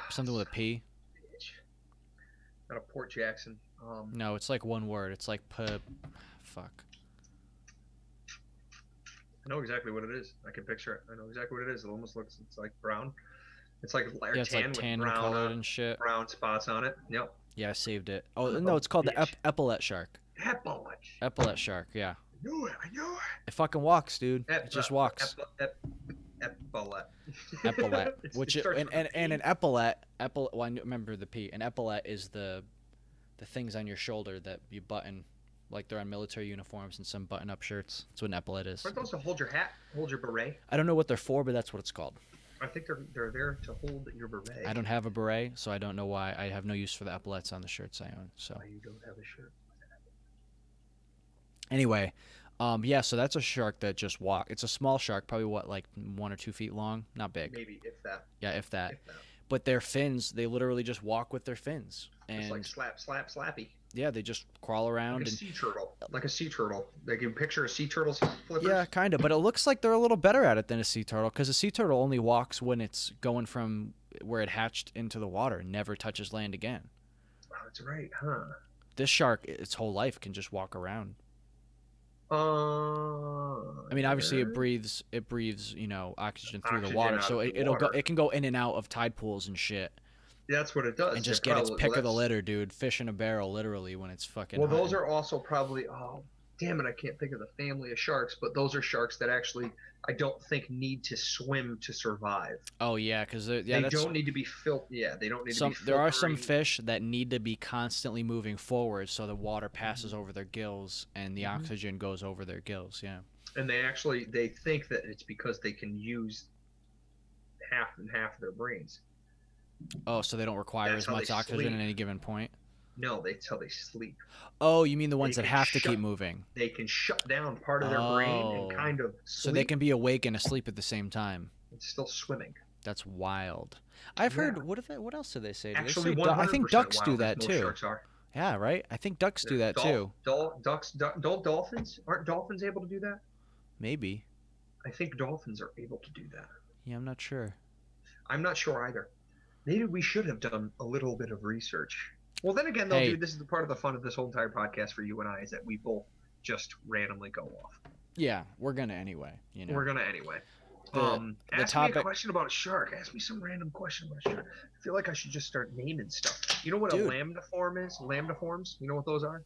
Something with a P. Not a Port Jackson. No, it's like one word. It's like fuck. I know exactly what it is. I can picture it. I know exactly what it is. It almost looks. It's like brown. It's like light Yeah, it's tan like tan with brown, colored and shit. brown spots on it. Yep. Yeah, I saved it. Oh no, it's called the epaulet shark. Epaulet. Epaulet shark. Yeah. I knew it. I knew it. It fucking walks, dude. It just walks. Epaulet. Epaulet, which and an epaulet. Well, I remember the P. An epaulet is the things on your shoulder that you button, like they're on military uniforms and some button-up shirts. That's what an epaulet is. Aren't those to hold your hat, hold your beret? I don't know what they're for, but that's what it's called. I think they're there to hold your beret. I don't have a beret, so I don't know why. I have no use for the epaulets on the shirts I own. So. Why you don't have a shirt? Anyway, yeah. So that's a shark that just walks. It's a small shark, probably like 1 or 2 feet long. Not big. Maybe if that. Yeah, if that. If that. But their fins, they literally just walk with their fins. And it's like slap, slap, slappy. Yeah, they just crawl around. Like a sea turtle. Like a sea turtle. Like you picture a sea turtle's flippers. Yeah, kind of. But it looks like they're a little better at it than a sea turtle, because a sea turtle only walks when it's going from where it hatched into the water and never touches land again. Oh, that's right, huh? This shark, its whole life, can just walk around. I mean, obviously it breathes, you know, oxygen through the water, so it can go in and out of tide pools and shit. That's what it does. And just get its pick of the litter, dude. Fish in a barrel, literally, when it's fucking. Well, those are also probably. Oh, damn it! I can't think of the family of sharks, but those are sharks that actually I don't think need to swim to survive. Oh yeah, because they don't need to be Yeah, they don't need to be. There are some fish that need to be constantly moving forward, so the water passes over their gills and the oxygen goes over their gills. Yeah. And they think that it's because they can use half and half of their brains. Oh, so they don't require as much oxygen at any given point? No, that's how they sleep. Oh, you mean the ones that have to keep moving? They can shut down part of their brain and kind of sleep. So they can be awake and asleep at the same time. It's still swimming. That's wild. I've heard. What else do they say? Actually, I think ducks do that too. Sharks are. Yeah, right. I think ducks do that too. Dolphins aren't dolphins able to do that? Maybe. I think dolphins are able to do that. Yeah, I'm not sure. I'm not sure either. Maybe we should have done a little bit of research. Well, then again, though, Hey. dude, this is the part of the fun of this whole entire podcast for you and I is that we both just randomly go off. Yeah, we're gonna anyway. You know. We're gonna anyway. The Ask topic. me a question about a shark. Ask me some random question about a shark. I feel like I should just start naming stuff. You know what Dude. a lambdaform is? Lambdaforms? You know what those are?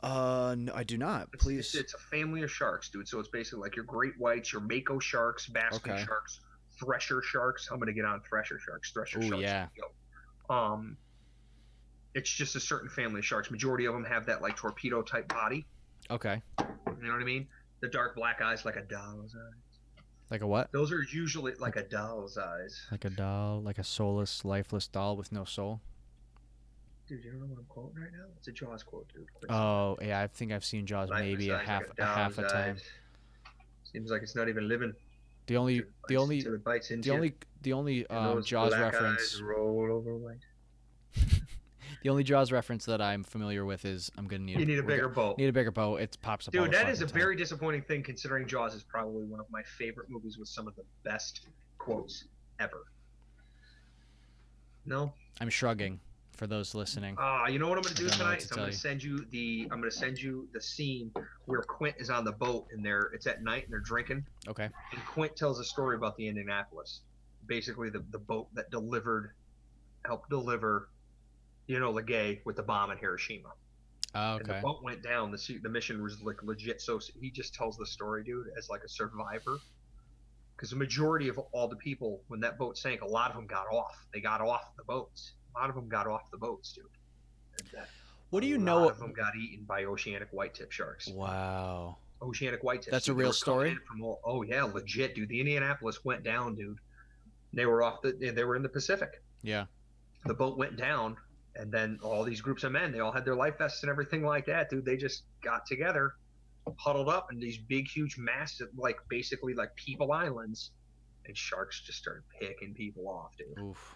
No, I do not. Please. It's a family of sharks, dude. So it's basically like your great whites, your mako sharks, basket Okay. sharks, thresher sharks. I'm gonna get on thresher sharks. Thresher Ooh, sharks. yeah. It's just a certain family of sharks. Majority of them have that like torpedo type body. Okay. You know what I mean? The dark black eyes, like a doll's eyes. Like a what? Those are usually like a doll's eyes. Like a doll, like a soulless, lifeless doll with no soul. Dude, you don't know what I'm quoting right now? It's a Jaws quote, dude. Oh yeah, I think I've seen Jaws Lifeless maybe a eyes, half like a doll's time. eyes. Seems like it's not even living. The only Till it bites into you. the only And those Jaws black reference eyes roll over white. the only Jaws reference that I'm familiar with is I'm gonna need. You need a bigger boat. Need a bigger boat. It pops up. all Dude, the that is a fucking time. very disappointing thing considering Jaws is probably one of my favorite movies with some of the best quotes ever. No? I'm shrugging for those listening. You know what I'm gonna do I don't know what tonight? to Is I'm tell gonna you. send you the scene where Quint is on the boat and it's at night and they're drinking. Okay. And Quint tells a story about the Indianapolis. Basically the boat that helped deliver, Legay with the bomb in Hiroshima. Oh, And the okay. boat went down. The mission was like legit. So he just tells the story, dude, as like a survivor. Because the majority of all the people, when that boat sank, a lot of them got off. They got off the boats. A lot of them got off the boats, dude. What do you A know? lot of them got eaten by oceanic white-tip sharks. Wow. Oceanic white-tips. That's a dude. They real were coming story? in from oh yeah, legit, dude. The Indianapolis went down, dude. They were they were in the Pacific. Yeah. The boat went down, and then all these groups of men, they all had their life vests and everything like that, dude. They just got together, huddled up in these big, huge, massive, basically like people islands, and sharks just started picking people off, dude. Oof.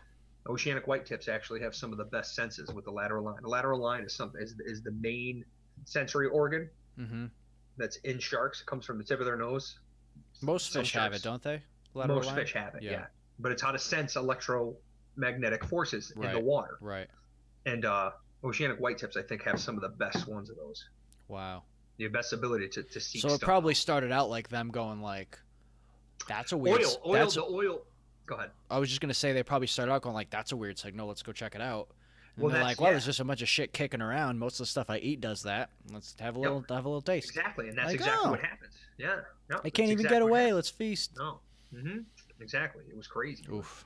Oceanic whitetips actually have some of the best senses with the lateral line. The lateral line is the main sensory organ Mm-hmm. that's in sharks. It comes from the tip of their nose. Most Some fish have it, sharks- don't they? Lateral Most line? fish have it, yeah. But it's how to sense electromagnetic forces in the Right. water. Right. And oceanic whitetips, I think, have some of the best ones of those. Wow. The best ability to see So stuff. it probably started out like them going like, "That's a weird." The oil. Go ahead. I was just gonna say they probably started out going like, "That's a weird signal. Let's go check it out." And Well, they're that's- like, "Well, yeah. there's just a bunch of shit kicking around. Most of the stuff I eat does that. Let's have a little taste." Exactly, and that's Like, exactly oh. what happens. Yeah. No, They can't even get away. Let's feast. No. Mm-hmm. Exactly. It was crazy. Oof.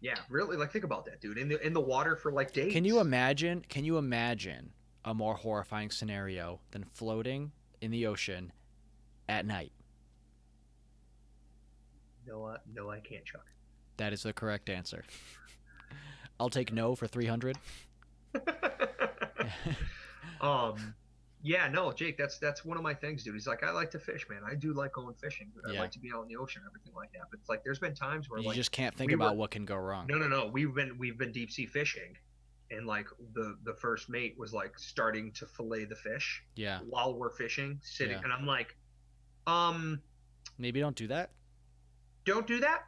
Yeah, really. Like, think about that, dude. In the water for like days. Can you imagine? Can you imagine a more horrifying scenario than floating in the ocean at night? No, I can't, Chuck. That is the correct answer. I'll take no for 300. Yeah, no, Jake, that's one of my things, dude. He's like, I like to fish, man. I do like going fishing. Dude. I Yeah. like to be out in the ocean, everything like that. But it's like, there's been times where You like, just can't think we about were- what can go wrong. no. We've been deep sea fishing, and like the first mate was like starting to fillet the fish Yeah. while we're fishing, sitting, Yeah. and I'm like, Maybe don't do that. don't do that.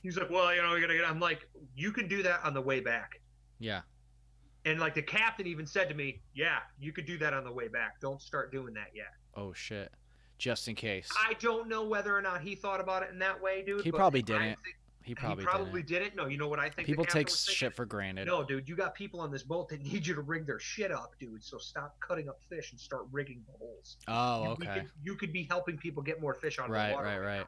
He's like, well, we gotta get. I'm like, you can do that on the way back. Yeah. And like the captain even said to me, yeah, you could do that on the way back. Don't start doing that yet. Oh shit. Just in case. I don't know whether or not he thought about it in that way, dude. He but probably I didn't. think He probably, didn't. didn't. No, you know what I think? People the captain take was thinking? shit for granted. No, dude, you got people on this boat that need you to rig their shit up, dude. So stop cutting up fish and start rigging the holes. Oh, okay. You could be helping people get more fish on the Right, water. right.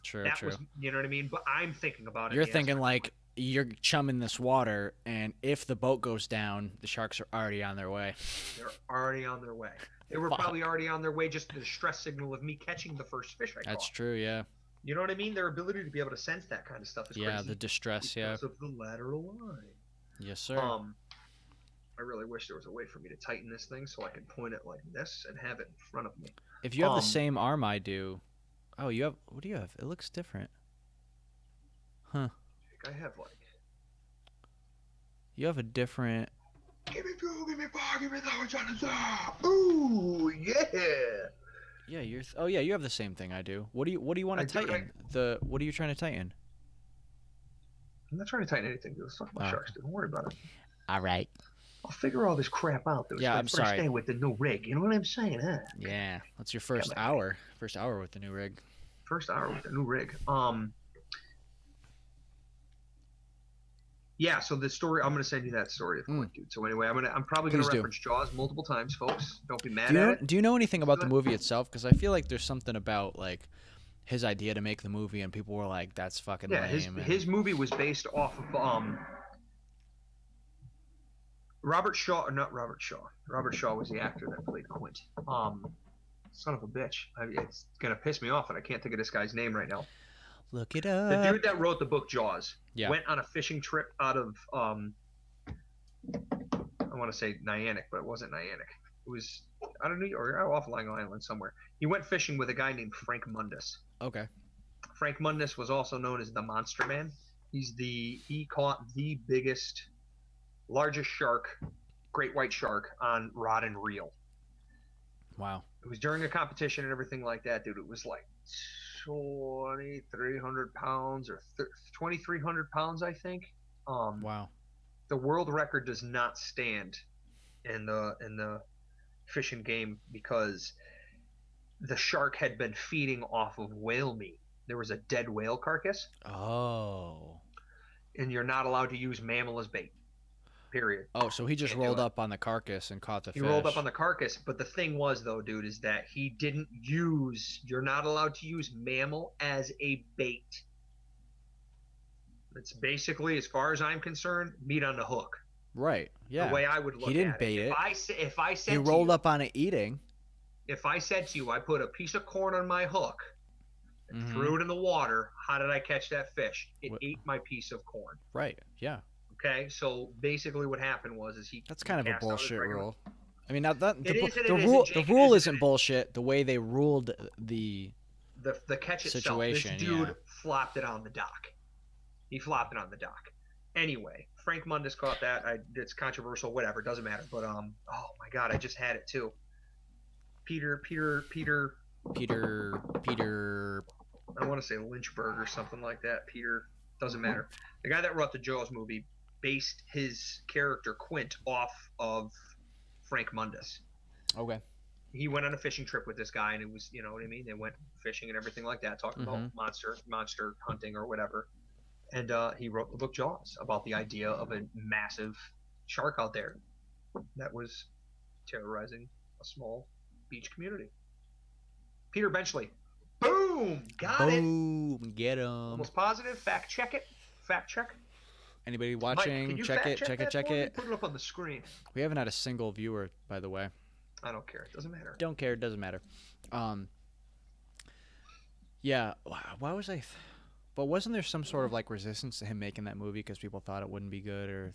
True, That true. was, you know what I mean? But I'm thinking about it. You're yes. thinking like you're chumming this water, and if the boat goes down, the sharks are already on their way. They're already on their way. They were Fuck. probably already on their way. Just the distress signal of me catching the first fish I That's caught. true, yeah. You know what I mean? Their ability to be able to sense that kind of stuff is Yeah, crazy. the distress, yeah. Because of the lateral line. Yes, sir. I really wish there was a way for me to tighten this thing so I could point it like this and have it in front of me. If you have the um, same arm I do. Oh, you have. What do you have? It looks different. Huh. I have like. You have a different. Give me 2, give me 4, give me those on the top. Ooh, yeah. Yeah, you're. Oh yeah, you have the same thing I do. What do you want I to do, tighten? What are you trying to tighten? I'm not trying to tighten anything, dude. Let's talk about Oh. sharks, dude. Don't worry about it. All right. I'll figure all this crap out, dude. Yeah, It's my I'm first sorry. day with the new rig. You know what I'm saying, huh? Yeah, that's your first back. hour. First hour with the new rig. First hour with the new rig. Yeah, so the story, I'm gonna send you that story, of course, dude. So anyway, I'm probably gonna Please do. reference Jaws multiple times, folks. Don't be mad Do you at know, it. do you know anything about the Go movie itself? Because I feel like there's something about like his idea to make the movie, and people were like, "That's fucking Yeah, lame." and- his movie was based off of Robert Shaw. Not Robert Shaw. Robert Shaw was the actor that played Quint. Son of a bitch. It's gonna piss me off, and I can't think of this guy's name right now. Look it The up. dude that wrote the book Jaws Yeah. went on a fishing trip out of I want to say Niantic, but it wasn't Niantic. It was out of New York or off Long Island somewhere. He went fishing with a guy named Frank Mundus. Okay. Frank Mundus was also known as the Monster Man. He caught the largest shark, great white shark, on rod and reel. Wow. It was during a competition and everything like that, dude. It was like 2,300 pounds or 2,300 pounds, I think. Wow. The world record does not stand in the fishing game because the shark had been feeding off of whale meat. There was a dead whale carcass, Oh. and you're not allowed to use mammal as bait. Period. Oh, so he just Can't do rolled it. up on the carcass and caught the He fish. rolled up on the carcass, but the thing was, though, dude, is that he didn't use. You're not allowed to use mammal as a bait. It's basically, as far as I'm concerned, meat on the hook. Right. Yeah. The way I would look He didn't at bait it. If I said He to rolled you, up on it eating. if I said to you, I put a piece of corn on my hook and Mhm. threw it in the water, how did I catch that fish? It What- ate my piece of corn. Right. Yeah. Okay, so basically what happened was he That's kind of a cast out his bullshit regular- rule. I mean, not that It the, is and the it rule. isn't, The Jake, rule it isn't bullshit. The way they ruled the. The catch itself. Situation, This dude yeah. flopped it on the dock. He flopped it on the dock. Anyway, Frank Mundus caught that. It's controversial, whatever, doesn't matter. But oh my God, I just had it too. Peter. I want to say Lynchburg or something like that. Peter, doesn't matter. The guy that wrote the Jaws movie based his character Quint off of Frank Mundus. Okay. He went on a fishing trip with this guy, and it was, you know what I mean? They went fishing and everything like that, talking about monster hunting or whatever. And he wrote the book Jaws about the idea of a massive shark out there that was terrorizing a small beach community. Peter Benchley. Boom! Got it. Boom! Get him. Almost positive. Fact check it. Fact check. Anybody Mike, watching? can you Check fact it. Check it. that Check for me? it. Put it up on the screen. We haven't had a single viewer, by the way. I don't care. It doesn't matter. Don't care. It doesn't matter. Yeah. Why was I? But wasn't there some sort of like resistance to him making that movie because people thought it wouldn't be good, or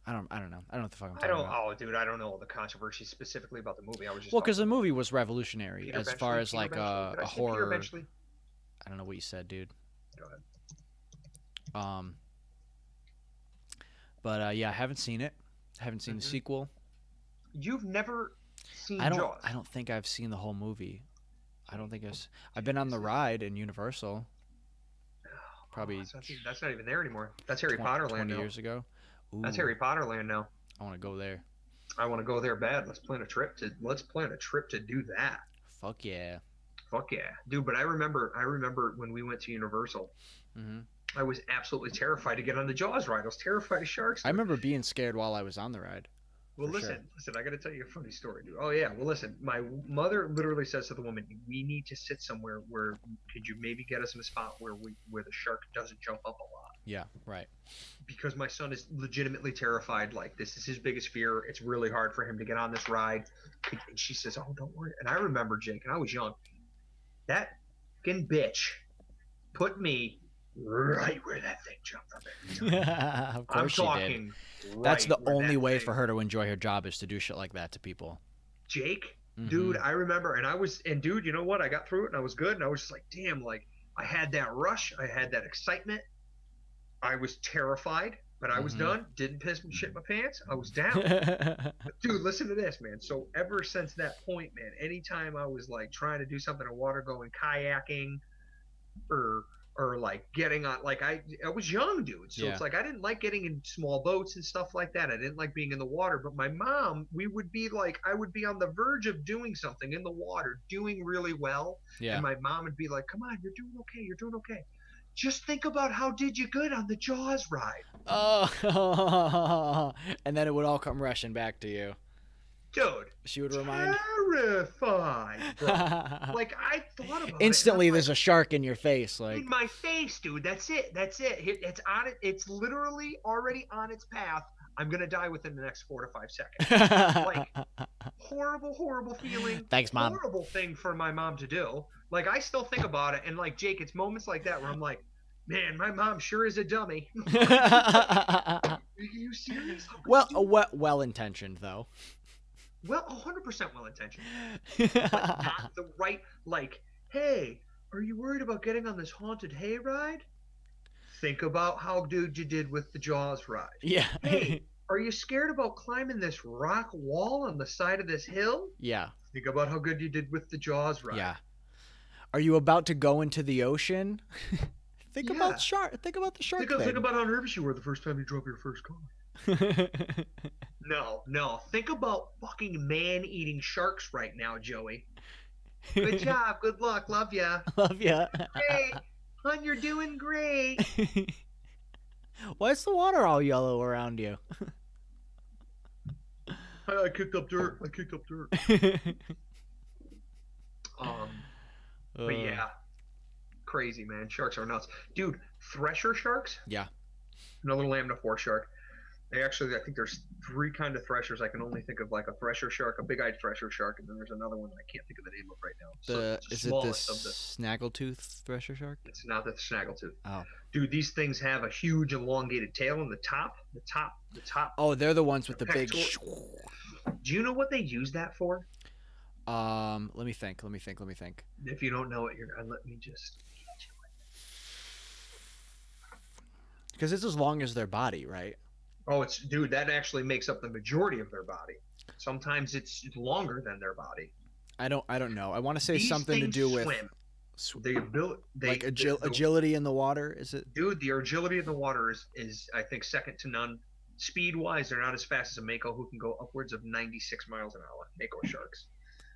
I don't know. I don't know what the fuck I'm talking about. Oh, dude, I don't know the controversy specifically about the movie. I was just Well, because the movie was revolutionary Peter as Benchley, far as Peter like Benchley. Did I a say Peter horror. Benchley? I don't know what you said, dude. Go ahead. But yeah, I haven't seen it. I haven't seen the sequel. You've never seen I Jaws? don't think I've seen the whole movie. I don't think I've been on the ride in Universal. Probably that's not even there anymore. That's Harry Potter land 20 now. years ago. Ooh, That's Harry Potter land now. I want to go there. I want to go there bad. Let's plan a trip to do that. Fuck yeah. Fuck yeah, dude. But I remember when we went to Universal. I was absolutely terrified to get on the Jaws ride. I was terrified of sharks. I remember being scared while I was on the ride. Well, listen, I got to tell you a funny story, dude. Oh yeah, well listen, my mother literally says to the woman, "We need to sit somewhere where could you maybe get us in a spot where the shark doesn't jump up a lot." Yeah, right. Because my son is legitimately terrified. Like this is his biggest fear. It's really hard for him to get on this ride. And she says, "Oh, don't worry." And I remember Jake, and I was young. That fucking bitch put me right where that thing jumped up at. Of course she did. That's the only way for her to enjoy her job is to do shit like that to people. Jake, dude, I remember, and dude, you know what? I got through it and I was good, and I was just like, damn, like I had that rush, I had that excitement. I was terrified, but I was done. Didn't shit my pants. I was down. Dude, listen to this, man. So ever since that point, man, anytime I was like trying to do something in water, going kayaking, or like getting on, like I was young, dude. So it's like I didn't like getting in small boats and stuff like that. I didn't like being in the water. But my mom, I would be on the verge of doing something in the water, doing really well. Yeah. And my mom would be like, "Come on, you're doing okay. You're doing okay. Just think about how did you good on the Jaws ride." Oh, and then it would all come rushing back to you. Dude, she would remind. Terrified, bro. Like I thought about instantly. it. There's a shark in your face, like in my face, dude. That's it. It's on it. It's literally already on its path. I'm gonna die within the next 4 to 5 seconds. Like horrible feeling. Thanks, Mom. Horrible thing for my mom to do. Like I still think about it, and like Jake, it's moments like that where I'm like, man, my mom sure is a dummy. Are you serious? Well intentioned though. Well, 100% well-intentioned, but not the right, like, hey, are you worried about getting on this haunted hayride? Think about how good you did with the Jaws ride. Yeah. Hey, are you scared about climbing this rock wall on the side of this hill? Yeah. Think about how good you did with the Jaws ride. Yeah. Are you about to go into the ocean? Think about the shark. Think about how nervous you were the first time you drove your first car. No. Think about fucking man-eating sharks right now, Joey. Good job. Good luck. Love ya. Love ya. Hey, hon, you're doing great. Why is the water all yellow around you? I kicked up dirt. But yeah, crazy, man. Sharks are nuts, dude. Thresher sharks. Yeah. Another lamniform shark. I think there's 3 kind of threshers. I can only think of like a thresher shark, a big-eyed thresher shark, and then there's another one that I can't think of the name of right now. Is it the snaggletooth thresher shark? It's not the snaggletooth. Oh, dude, these things have a huge elongated tail in the top. Oh, they're the ones with the big. Do you know what they use that for? Let me think. If you don't know it, let me just. Because it's as long as their body, right? Oh, it's dude, that actually makes up the majority of their body. Sometimes it's longer than their body. I don't know. I want to say These something to things do with swim. The ability, like agility in the water. Is it? dude, the agility in the water is I think second to none. Speed wise, they're not as fast as a mako, who can go upwards of 96 miles an hour. Mako sharks.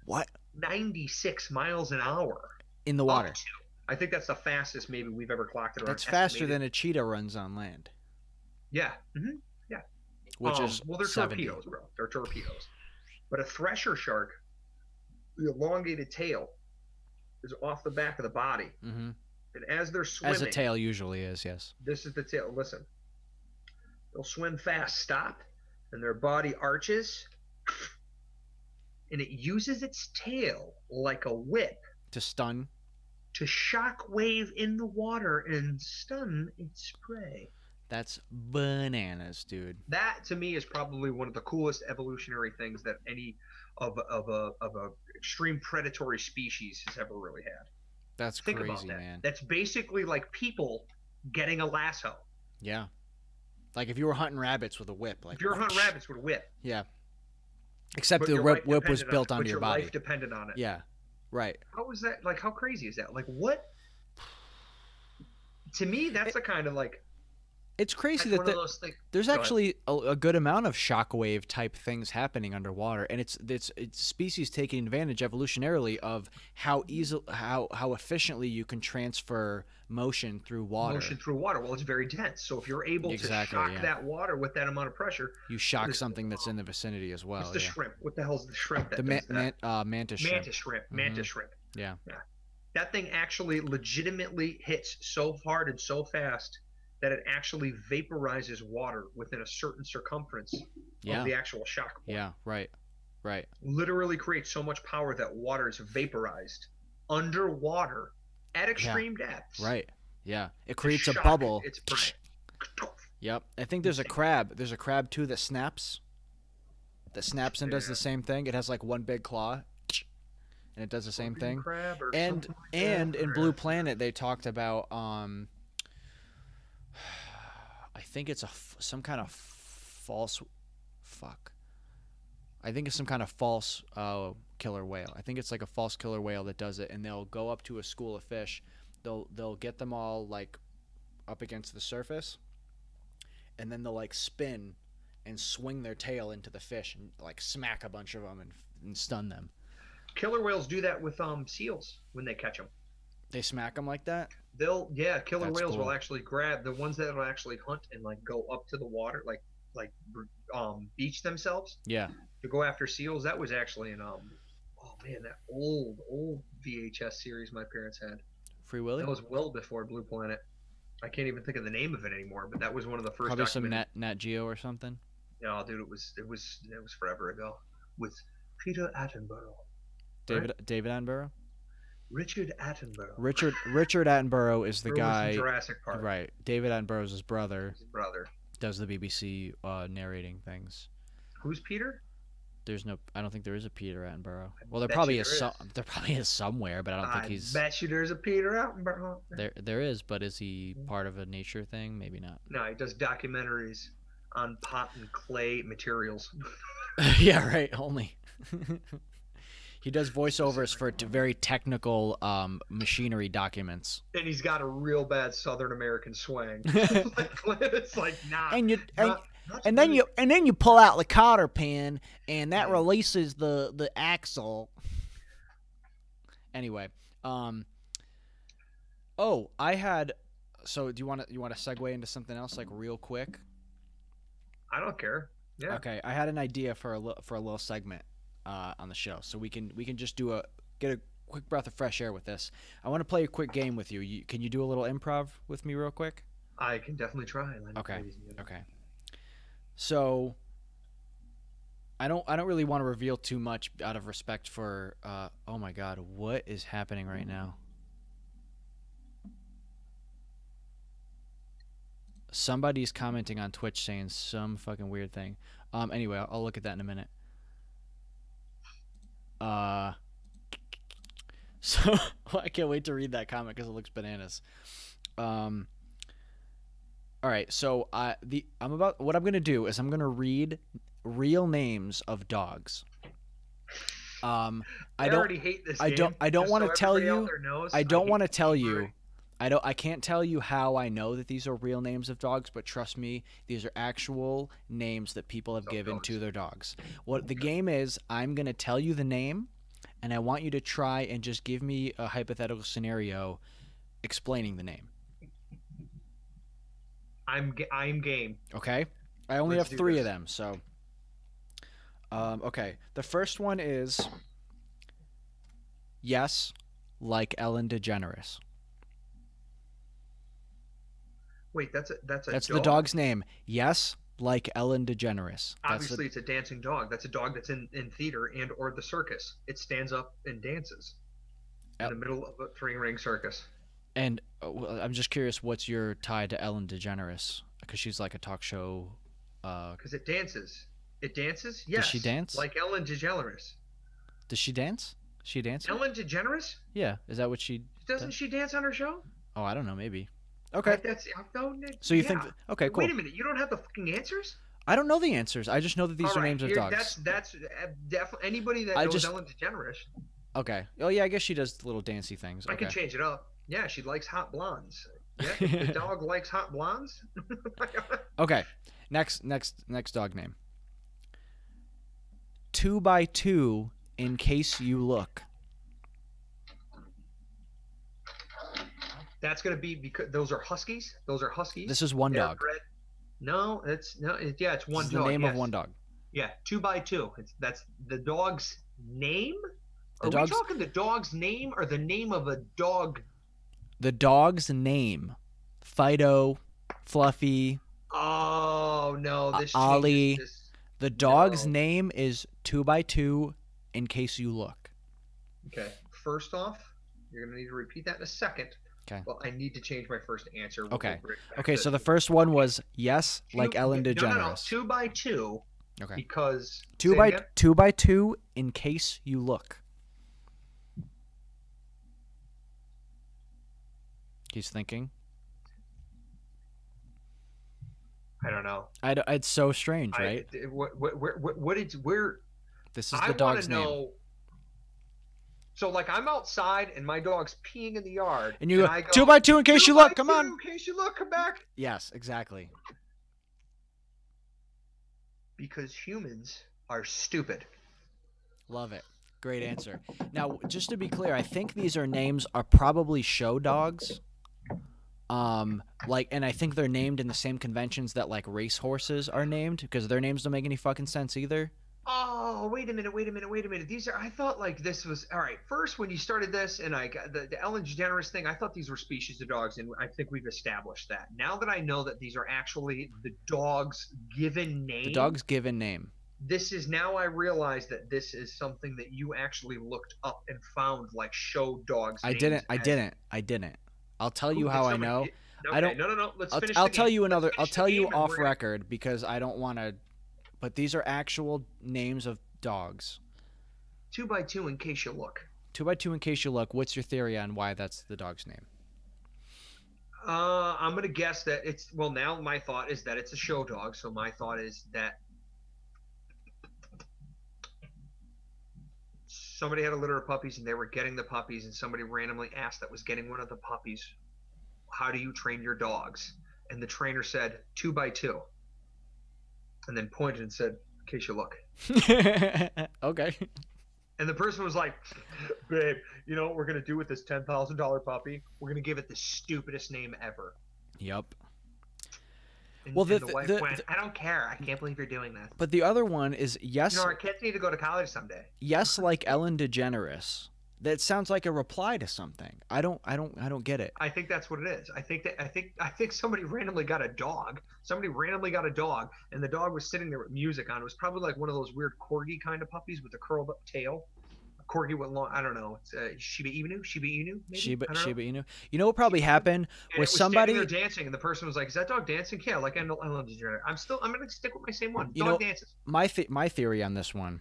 What? 96 miles an hour In the water. up to. I think that's the fastest maybe we've ever clocked it. That's faster than a cheetah runs on land. Yeah. Mm-hmm. Yeah. Which is well, they're 70. torpedoes, bro. They're torpedoes. But a thresher shark, the elongated tail is off the back of the body. Mm-hmm. And as they're swimming, As a tail usually is, yes. this is the tail. Listen, they'll swim fast, stop, and their body arches, and it uses its tail like a whip To stun. to shock wave in the water and stun its prey. That's bananas, dude. That to me is probably one of the coolest evolutionary things that any of a extreme predatory species has ever really had. That's Think about crazy, that. man. That's basically like people getting a lasso. Yeah. Like if you were hunting rabbits with a whip, like If you're hunting rabbits with a whip, yeah. Except but the your whip life was depended built on it, onto but your your body. life depended on it. Yeah. Right. How is that? Like, how crazy is that? Like, what? To me, that's the kind of like. It's crazy That's that one of those things. there's Go ahead. actually a good amount of shockwave type things happening underwater, and it's species taking advantage evolutionarily of how efficiently you can transfer motion through water. Motion through water. Well, it's very dense. So if you're able Exactly, to shock yeah. that water with that amount of pressure, You shock It's- something that's in the vicinity as well. what's the Yeah. shrimp? What the hell's the shrimp that The does that? mantis shrimp. Mantis shrimp. Mantis shrimp. Yeah. That thing actually legitimately hits so hard and so fast that it actually vaporizes water within a certain circumference Yeah. of the actual shock point. Yeah. Right. Right. Literally creates so much power that water is vaporized underwater at extreme depths. Right. Yeah. It to creates a shock bubble. its prey. Yep. I think there's a crab. There's a crab too that snaps. That snaps and does Yeah. the same thing. It has like one big claw, and it does the same Scorpion thing. crab or And something like and that, in or- Blue Planet they talked about I think it's some kind of false fuck. I think it's some kind of false killer whale. I think it's like a false killer whale that does it, and they'll go up to a school of fish. They'll get them all like up against the surface, and then they'll like spin and swing their tail into the fish and like smack a bunch of them and stun them. Killer whales do that with seals when they catch them. They smack them like that. Killer That's whales cool. will actually grab the ones that will actually hunt and like go up to the water, like beach themselves Yeah. to go after seals. That was actually in oh man, that old VHS series my parents had. Free Willy. That was well before Blue Planet. I can't even think of the name of it anymore, but that was one of the first. Probably some documented- Nat Geo or something. No, dude, it was forever ago with Peter Attenborough, David Attenborough. Richard Attenborough. Richard Attenborough is the Remember from guy. Jurassic Park. Right. David Attenborough's his brother. His brother. Does the BBC narrating things. Who's Peter? There's no. I don't think there is a Peter Attenborough. Well, there bet probably you is. there There probably is somewhere, but I don't think he's. bet you there's a Peter Attenborough. There is, but is he part of a nature thing? Maybe not. No, he does documentaries on pot and clay materials. Yeah, right. Only. He does voiceovers for very technical machinery documents. And he's got a real bad Southern American swang. It's like nah. And you not and then really. you pull out the cotter pin, and that releases the axle. Anyway, oh, I had. So do you want to segue into something else like real quick? I don't care. Yeah. Okay, I had an idea for a little segment on the show, so we can just get a quick breath of fresh air with this. I want to play a quick game with you. Can you do a little improv with me real quick? I can definitely try. Okay. Okay. So I don't really want to reveal too much out of respect for oh my god, what is happening right now? Somebody's commenting on Twitch saying some fucking weird thing. Anyway, I'll look at that in a minute. So I can't wait to read that comment because it looks bananas. All right, so what I'm gonna do is I'm gonna read real names of dogs. Um, I I don't, already hate this I don't, game. I don't Just want so to tell everybody out you. there knows, I don't hate want to this tell game you. already. I can't tell you how I know that these are real names of dogs, but trust me, these are actual names that people have Of given dogs. to their dogs. What the game is, I'm gonna tell you the name, and I want you to try and just give me a hypothetical scenario explaining the name. I'm game. Okay? I only Let's have do 3 of this. them, so okay. The first one is yes, like Ellen DeGeneres. Wait, that's a That's dog? the dog's name. Yes, like Ellen DeGeneres. Obviously, it's a dancing dog. That's a dog that's in theater and or the circus. It stands up and dances in the middle of a three-ring circus. And well, I'm just curious, what's your tie to Ellen DeGeneres? Because she's like a talk show. Because it dances. It dances? Yes. Does she dance? Like Ellen DeGeneres. Does she dance? She dances? Ellen DeGeneres? Yeah. Is that what she Doesn't does? she dance on her show? Oh, I don't know. Maybe. Okay. That's no, So you yeah. think? Okay, cool. Wait a minute. You don't have the fucking answers? I don't know the answers. I just know that these All are right, names of here- dogs. That's definitely anybody that I knows just- Ellen DeGeneres. Okay. Oh yeah, I guess she does little dancey things. I Okay. can change it up. Yeah, she likes hot blondes. Yeah, the dog likes hot blondes. Okay. Next dog name. 2x2 in case you look. That's gonna be because those are huskies. Those are huskies. This is one They're dog. bred- No, it's no. Yeah, it's one This is dog. the name yes. of one dog. Yeah, 2x2. That's the dog's name. Are dog's- we talking the dog's name or the name of a dog? The dog's name. Fido, Fluffy. Oh no, this Ollie. changes this. The dog's No. name is 2x2 in case you look. Okay, first off, you're gonna need to repeat that in a second. Okay. Well, I need to change my first answer. We'll Okay. go right back Okay, to so the first one was yes, like two- Ellen No, DeGeneres. 2x2. Okay. Because Two say by again? 2x2 in case you look. He's thinking. I don't know. It's so strange, right? Where? This is I the want dog's to name. know. So like I'm outside and my dog's peeing in the yard, And you I go 2x2 in case you look. Come 2x2, on. in case you look, come back. Yes, exactly. Because humans are stupid. Love it. Great answer. Now, just to be clear, I think these are probably show dogs. And I think they're named in the same conventions that like race horses are named, because their names don't make any fucking sense either. Oh, wait a minute. These are. I thought like this was all right. First, when you started this, and I got the Ellen DeGeneres thing, I thought these were species of dogs, and I think we've established that. Now that I know that these are actually the dog's given name, The dog's given name. this is now I realize that this is something that you actually looked up and found like show dogs. I didn't. I'll tell you how I know. I don't. No. Let's finish. I'll the tell game. you another. Let's I'll finish tell the you game and off we're gonna- record, because I don't want to. But these are actual names of dogs. 2x2 in case you look. 2x2 in case you look. What's your theory on why that's the dog's name? I'm gonna guess that it's now my thought is that it's a show dog. So my thought is that somebody had a litter of puppies and they were getting the puppies, and somebody randomly asked that was getting one of the puppies, how do you train your dogs? And the trainer said 2x2, and then pointed and said, in case you look. Okay. And the person was like, babe, you know what we're going to do with this $10,000 puppy? We're going to give it the stupidest name ever. Yep. And, Well, and the wife went, I don't care. I can't believe you're doing that. But the other one is yes. You know, our kids need to go to college someday. Yes, like Ellen DeGeneres. That sounds like a reply to something. I don't get it. I think that's what it is. I think somebody randomly got a dog. Somebody randomly got a dog, and the dog was sitting there with music on. It was probably like one of those weird corgi kind of puppies with a curled up tail. A corgi with long. I don't know. It's Shiba Inu. Maybe? Shiba I don't know. Inu. You know what probably happened And was it was somebody. standing there dancing, and the person was like, "Is that dog dancing?" Yeah, like I love DeGenerate. I'm gonna stick with my same one. You Dog know, dances. My theory on this one,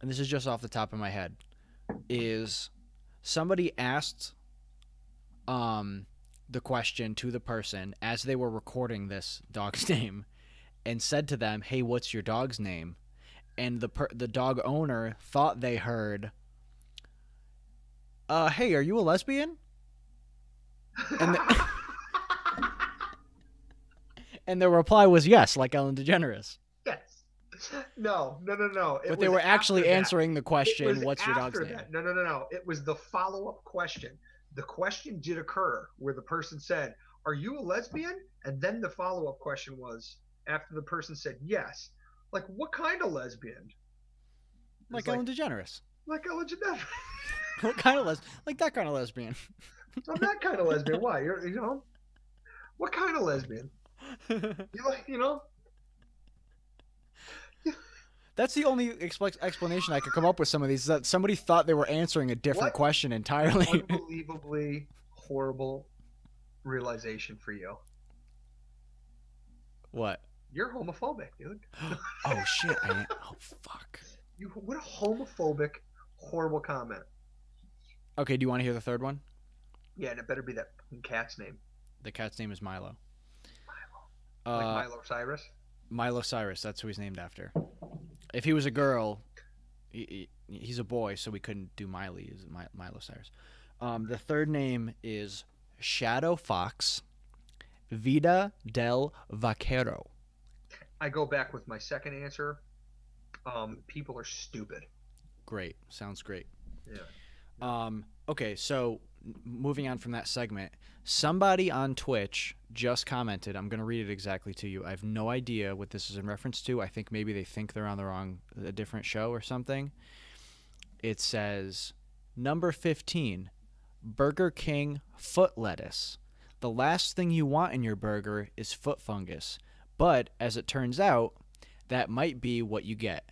and this is just off the top of my head, is somebody asked the question to the person as they were recording this dog's name and said to them, "Hey, what's your dog's name?" And the dog owner thought they heard, "Hey, are you a lesbian?" And and the reply was yes, like Ellen DeGeneres. Yes. No. But they were actually answering the question, "What's your dog's name?" No. It was the follow-up question. The question did occur where the person said, "Are you a lesbian?" And then the follow-up question was, after the person said yes, like, what kind of lesbian? Like Ellen DeGeneres. Like Ellen DeGeneres. What kind of like that kind of lesbian? I'm that kind of lesbian. Why? You're, what kind of lesbian? That's the only explanation I could come up with. Some of these, that somebody thought they were answering a different question entirely. Unbelievably horrible realization for you. What? You're homophobic, dude. Oh shit! Oh fuck! What a homophobic, horrible comment. Okay, do you want to hear the third one? Yeah, and it better be that cat's name. The cat's name is Milo. Like Milo Cyrus? Milo Cyrus, that's who he's named after. If he was a girl, he's a boy, so we couldn't do Miley. Is Milo Cyrus. The third name is Shadow Fox Vida del Vaquero. I go back with my second answer. People are stupid. Great. Sounds great. Yeah. Okay, so moving on from that segment, somebody on Twitch just commented. I'm going to read it exactly to you. I have no idea what this is in reference to. I think maybe they think they're on a different show or something. It says, number 15, Burger King foot lettuce. The last thing you want in your burger is foot fungus. But, as it turns out, that might be what you get.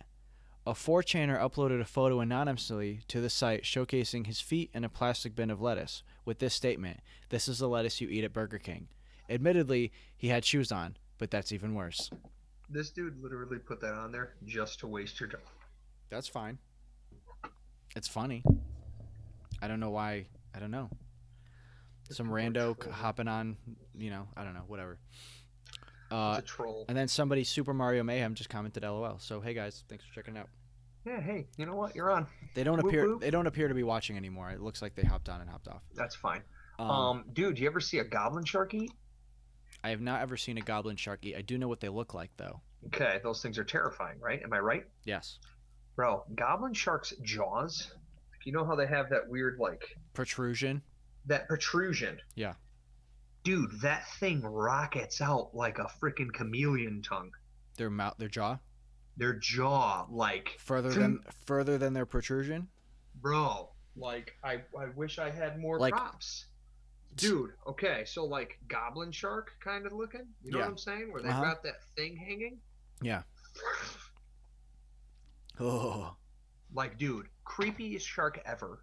A 4chaner uploaded a photo anonymously to the site showcasing his feet in a plastic bin of lettuce with this statement, "This is the lettuce you eat at Burger King." Admittedly, he had shoes on, but that's even worse. This dude literally put that on there just to waste your time. That's fine. It's funny. I don't know why. I don't know. Some rando hopping on, I don't know, whatever. It's a troll. And then somebody, Super Mario Mayhem, just commented LOL. So hey guys, thanks for checking it out. Yeah, hey, you know what? You're on. They don't appear to be watching anymore. It looks like they hopped on and hopped off. That's fine. Dude, you ever see a goblin shark eat? I have not ever seen a goblin shark eat. I do know what they look like though. Okay, those things are terrifying, right? Am I right? Yes. Bro, goblin sharks' jaws, you know how they have that weird protrusion? That protrusion. Yeah. Dude, that thing rockets out like a freaking chameleon tongue. Their jaw? Their jaw, further than their protrusion? Bro, I wish I had more props. Dude, okay, so goblin shark kind of looking. You know what I'm saying? Where they've got that thing hanging. Yeah. Oh. Dude, creepiest shark ever.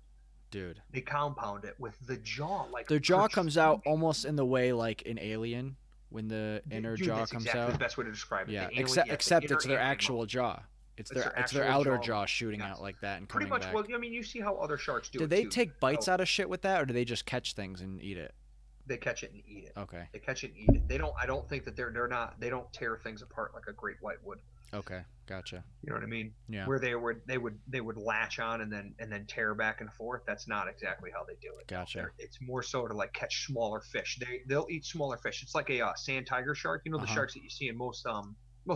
Dude. They compound it with the jaw. Their jaw comes out almost in the way like an alien when the inner jaw comes out. The best way to describe it. Yeah, except it's their actual jaw. It's their outer jaw shooting out like that and coming back. Pretty much. Well, I mean, you see how other sharks do it. Do they take bites out of shit with that, or do they just catch things and eat it? They catch it and eat it. Okay. They catch it and eat it. They don't. I don't think that they don't tear things apart like a great white would. Okay, gotcha. You know what I mean? Yeah. Where they would latch on and then tear back and forth. That's not exactly how they do it. Gotcha. It's more so to catch smaller fish. They'll eat smaller fish. It's like a sand tiger shark. You know the sharks that you see in most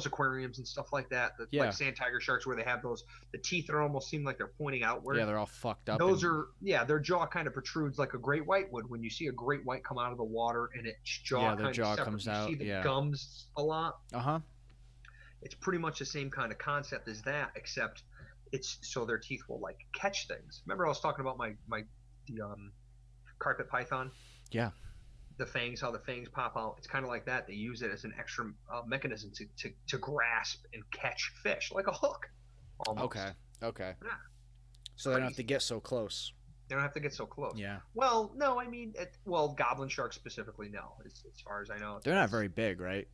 aquariums and stuff like that. Like sand tiger sharks where they have the teeth are almost seem like they're pointing outward. Yeah, they're all fucked up. Those are their jaw kind of protrudes like a great white would when you see a great white come out of the water and its jaw their jaw comes out. You see the gums a lot. It's pretty much the same kind of concept as that, except it's so their teeth will catch things. Remember I was talking about the carpet python? Yeah. The fangs, how the fangs pop out. It's kind of like that. They use it as an extra mechanism to grasp and catch fish, like a hook. Almost. Okay. Yeah. So they don't have to get so close. They don't have to get so close. Yeah. Well, no, I mean, goblin sharks specifically, no. As far as I know. They're not very big, right?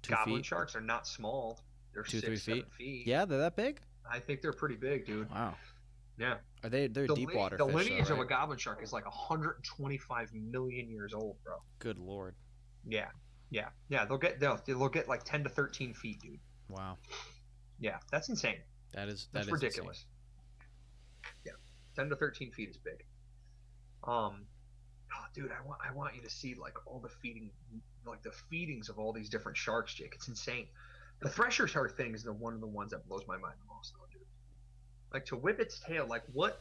Goblin sharks are not small. They're 2-3 feet. 7 feet. Yeah, they're that big? I think they're pretty big, dude. Wow. Yeah. They're deep water The fish, lineage though, of a right? goblin shark is like 125 million years old, bro. Good lord. Yeah. Yeah. Yeah. They'll get like 10 to 13 feet, dude. Wow. Yeah. That's insane. That is That's ridiculous. Insane. Yeah. 10 to 13 feet is big. Oh, dude, I want you to see like all the feedings of all these different sharks, Jake. It's insane. The thresher shark thing is one of the ones that blows my mind the most, though, dude. Like to whip its tail, like what?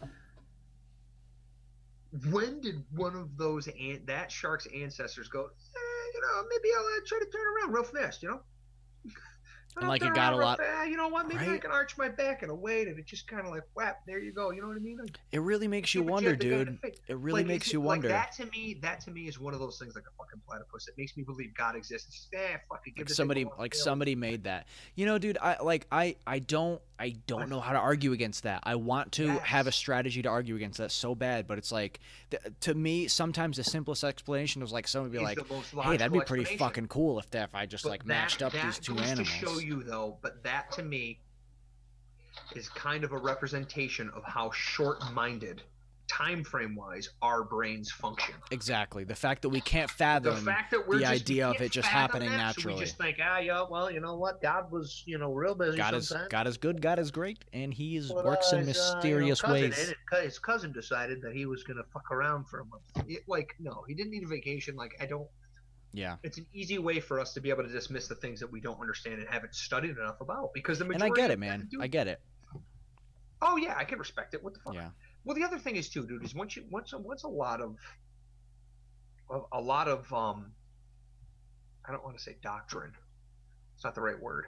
When did one of that shark's ancestors go? Maybe I'll try to turn around real fast, And like it got a lot. You know what? Maybe I Right? can arch my back in a way that it just kind of like whap. There you go. You know what I mean? Like, It really makes you but wonder, yet they got dude. it. It really makes you wonder. Like that to me is one of those things like a fucking platypus. It makes me believe God exists. It's just, fucking give Like the somebody, thing a like tail. somebody made that. Dude, I don't know how to argue against that. I want to have a strategy to argue against that so bad, but it's like, to me, sometimes the simplest explanation is like somebody be like, "Hey, that'd be pretty fucking cool if I just like matched up these two animals." That goes to show you, though, but that to me is kind of a representation of how short-minded, time frame wise, our brains function. Exactly. The fact that we can't fathom the idea of it just happening naturally. So we just think, well, you know what? God was, real busy sometimes. God is good, God is great, and he works in mysterious ways. His cousin decided that he was going to fuck around for a month. No, he didn't need a vacation. Yeah. It's an easy way for us to be able to dismiss the things that we don't understand and haven't studied enough about. Because the majority. And I get it, man. I get it. Oh yeah, I can respect it. What the fuck? Yeah. Well, the other thing is too, dude, is once a lot of I don't want to say doctrine. It's not the right word.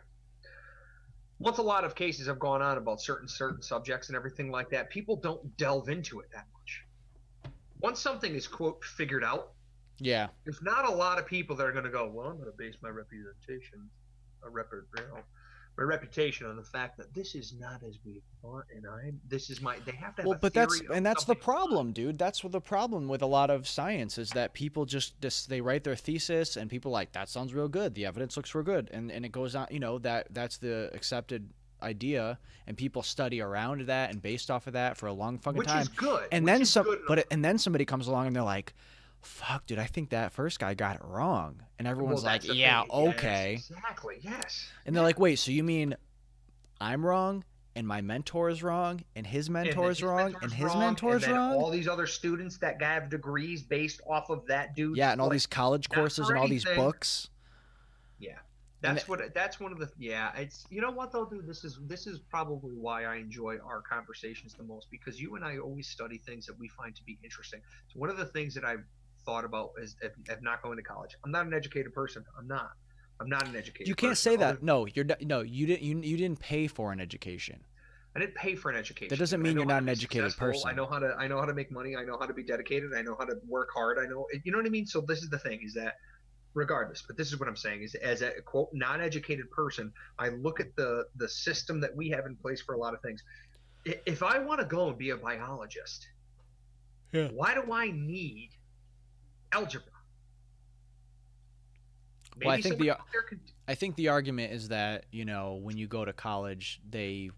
Once a lot of cases have gone on about certain subjects and everything like that, people don't delve into it that much. Once something is quote figured out, yeah, there's not a lot of people that are going to go, well, I'm going to base my reputation on the fact that this is not as we thought, and they have to have a theory. That's the problem, dude. That's what the problem with a lot of science is that people just they write their thesis and people like, that sounds real good, the evidence looks real good, and it goes on, that's the accepted idea, and people study around that and based off of that for a long fucking time. Which is good. And then somebody comes along and they're like, fuck, dude, I think that first guy got it wrong. And everyone's like, yeah, okay. Yes, exactly, yes. And they're like, wait, so you mean I'm wrong, and my mentor is wrong, and his mentor is wrong, and his mentor is wrong? All these other students that have degrees based off of that dude. Yeah, and all these college courses and all these books. Yeah. That's one of the it's you know what though, dude, this is probably why I enjoy our conversations the most, because you and I always study things that we find to be interesting. So one of the things that I've thought about is of not going to college. I'm not an educated person. I'm not an educated person. You can't say that. No, you didn't pay for an education. I didn't pay for an education. That doesn't mean you're not an educated person. I know how to make money. I know how to be dedicated. I know how to work hard. You know what I mean? So this is the thing, is that regardless, but this is what I'm saying, is as a quote non-educated person, I look at the system that we have in place for a lot of things. If I want to go and be a biologist, why do I need algebra? Well, I think the argument is that, when you go to college, they,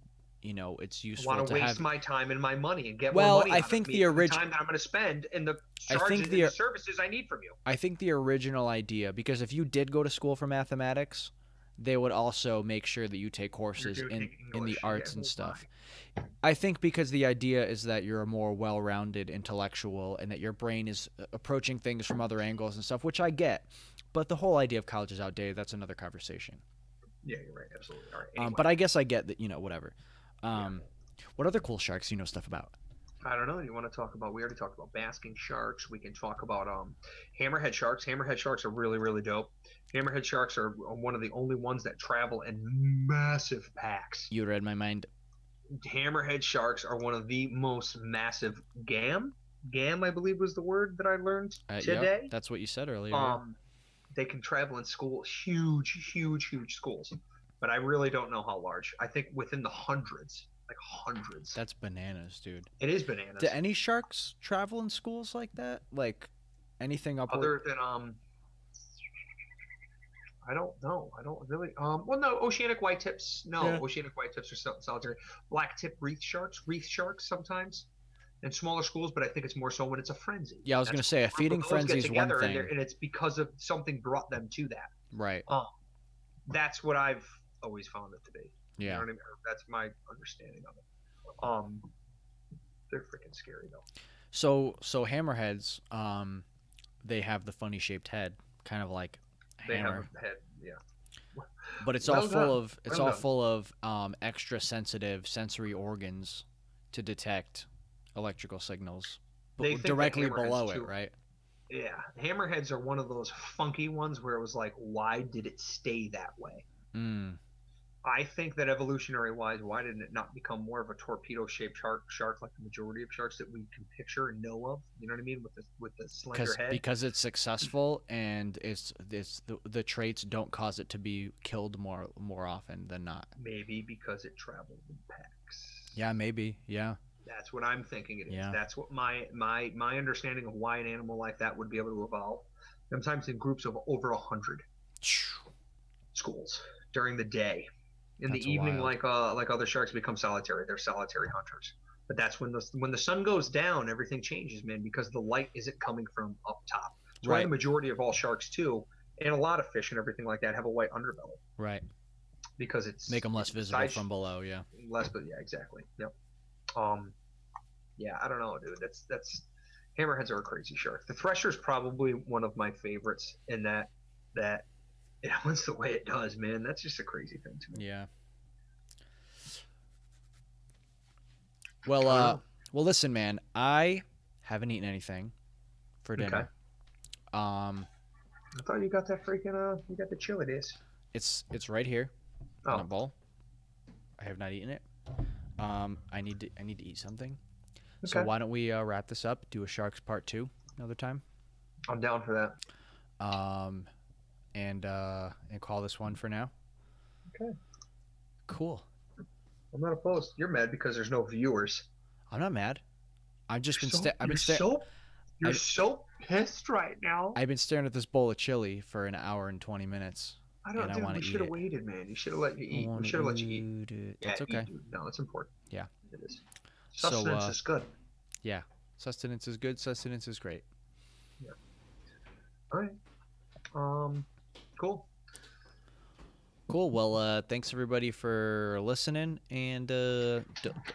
it's useful to have. I want to waste my time and my money and get more money out of me for the time that I'm going to spend and the charges and the services I need from you. I think the original idea, because if you did go to school for mathematics, they would also make sure that you take courses in the arts and stuff. I think because the idea is that you're a more well-rounded intellectual and that your brain is approaching things from other angles and stuff, which I get. But the whole idea of college is outdated. That's another conversation. Yeah, you're right. Absolutely. All right. Anyway. But I guess I get that, whatever. What other cool sharks do you know stuff about? I don't know. You want to talk about? We already talked about basking sharks. We can talk about hammerhead sharks. Hammerhead sharks are really, really dope. Hammerhead sharks are one of the only ones that travel in massive packs. You read my mind. Hammerhead sharks are one of the most massive gam, I believe was the word that I learned today. Yep, that's what you said earlier. They can travel in schools, huge schools, but I really don't know how large. I think within the hundreds, like hundreds. That's bananas, dude. It is bananas. Do any sharks travel in schools like that? Like anything upward? Other than I don't know. I don't really. Well, no, oceanic white tips. No, Yeah. oceanic white tips are solitary. Black tip reef sharks sometimes, and smaller schools. But I think it's more so when it's a frenzy. Yeah, I was That's gonna say a when a group feeding of those frenzy get is one together, thing, and it's because of something brought them to that. right? That's what I've always found it to be. You know Yeah. what I mean? Or that's my understanding of it. They're freaking scary though. So hammerheads, they have the funny shaped head, kind of like a They hammer, have a head. Yeah. but it's Well all done. full of Well done. extra sensitive sensory organs to detect electrical signals, They but think that directly hammerheads below too. it, right? Yeah, hammerheads are one of those funky ones where it was like, why did it stay that way? Mm, I think that evolutionary wise, why didn't it not become more of a torpedo shaped shark like the majority of sharks that we can picture and know of? You know what I mean? With the slender head. because it's successful and it's the traits don't cause it to be killed more often than not. Maybe because it traveled in packs. Yeah, maybe. Yeah. That's what I'm thinking it is. Yeah. That's what my understanding of why an animal like that would be able to evolve. Sometimes in groups of over 100 schools during the day. In That's the evening, wild. like other sharks become solitary. They're solitary hunters. But that's when the sun goes down, everything changes, man, because the light isn't coming from up top. That's why the Right. majority of all sharks too, and a lot of fish and everything like that have a white underbelly Right. because it's Make them less visible from below. Yeah. less. But yeah, exactly. Yep. Um, yeah, I don't know, dude. That's hammerheads are a crazy shark. The thresher is probably one of my favorites in that it runs the way it does, man. That's just a crazy thing to me. Yeah. I Well, don't know. listen, man. I haven't eaten anything for Okay. dinner. I thought you got that freaking you got the chili days. It's right here in a Oh, bowl. I have not eaten it. I need to eat something. So okay. why don't we wrap this up? Do a Sharks Part 2 another time. I'm down for that. And call this one for now. Okay. Cool. I'm not opposed. You're mad because there's no viewers. I'm not mad. I've just been You're so pissed right now. I've been staring at this bowl of chili for an hour and 20 minutes. I don't and I think wanna we eat should have it. waited, man. You should have let you eat. We should have let you eat. Yeah, That's okay. eat, dude. No, it's important. Yeah. It is. So, Sustenance is good. Yeah. Sustenance is good. Sustenance is great. Yeah. All right. Cool. Cool. Well, thanks everybody for listening. And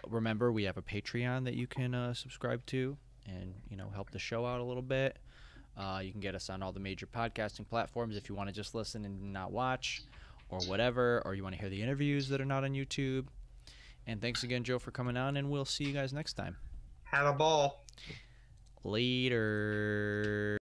remember, we have a Patreon that you can subscribe to and, help the show out a little bit. You can get us on all the major podcasting platforms if you want to just listen and not watch or whatever, or you want to hear the interviews that are not on YouTube. And thanks again, Joe, for coming on, and we'll see you guys next time. Had a ball. Later.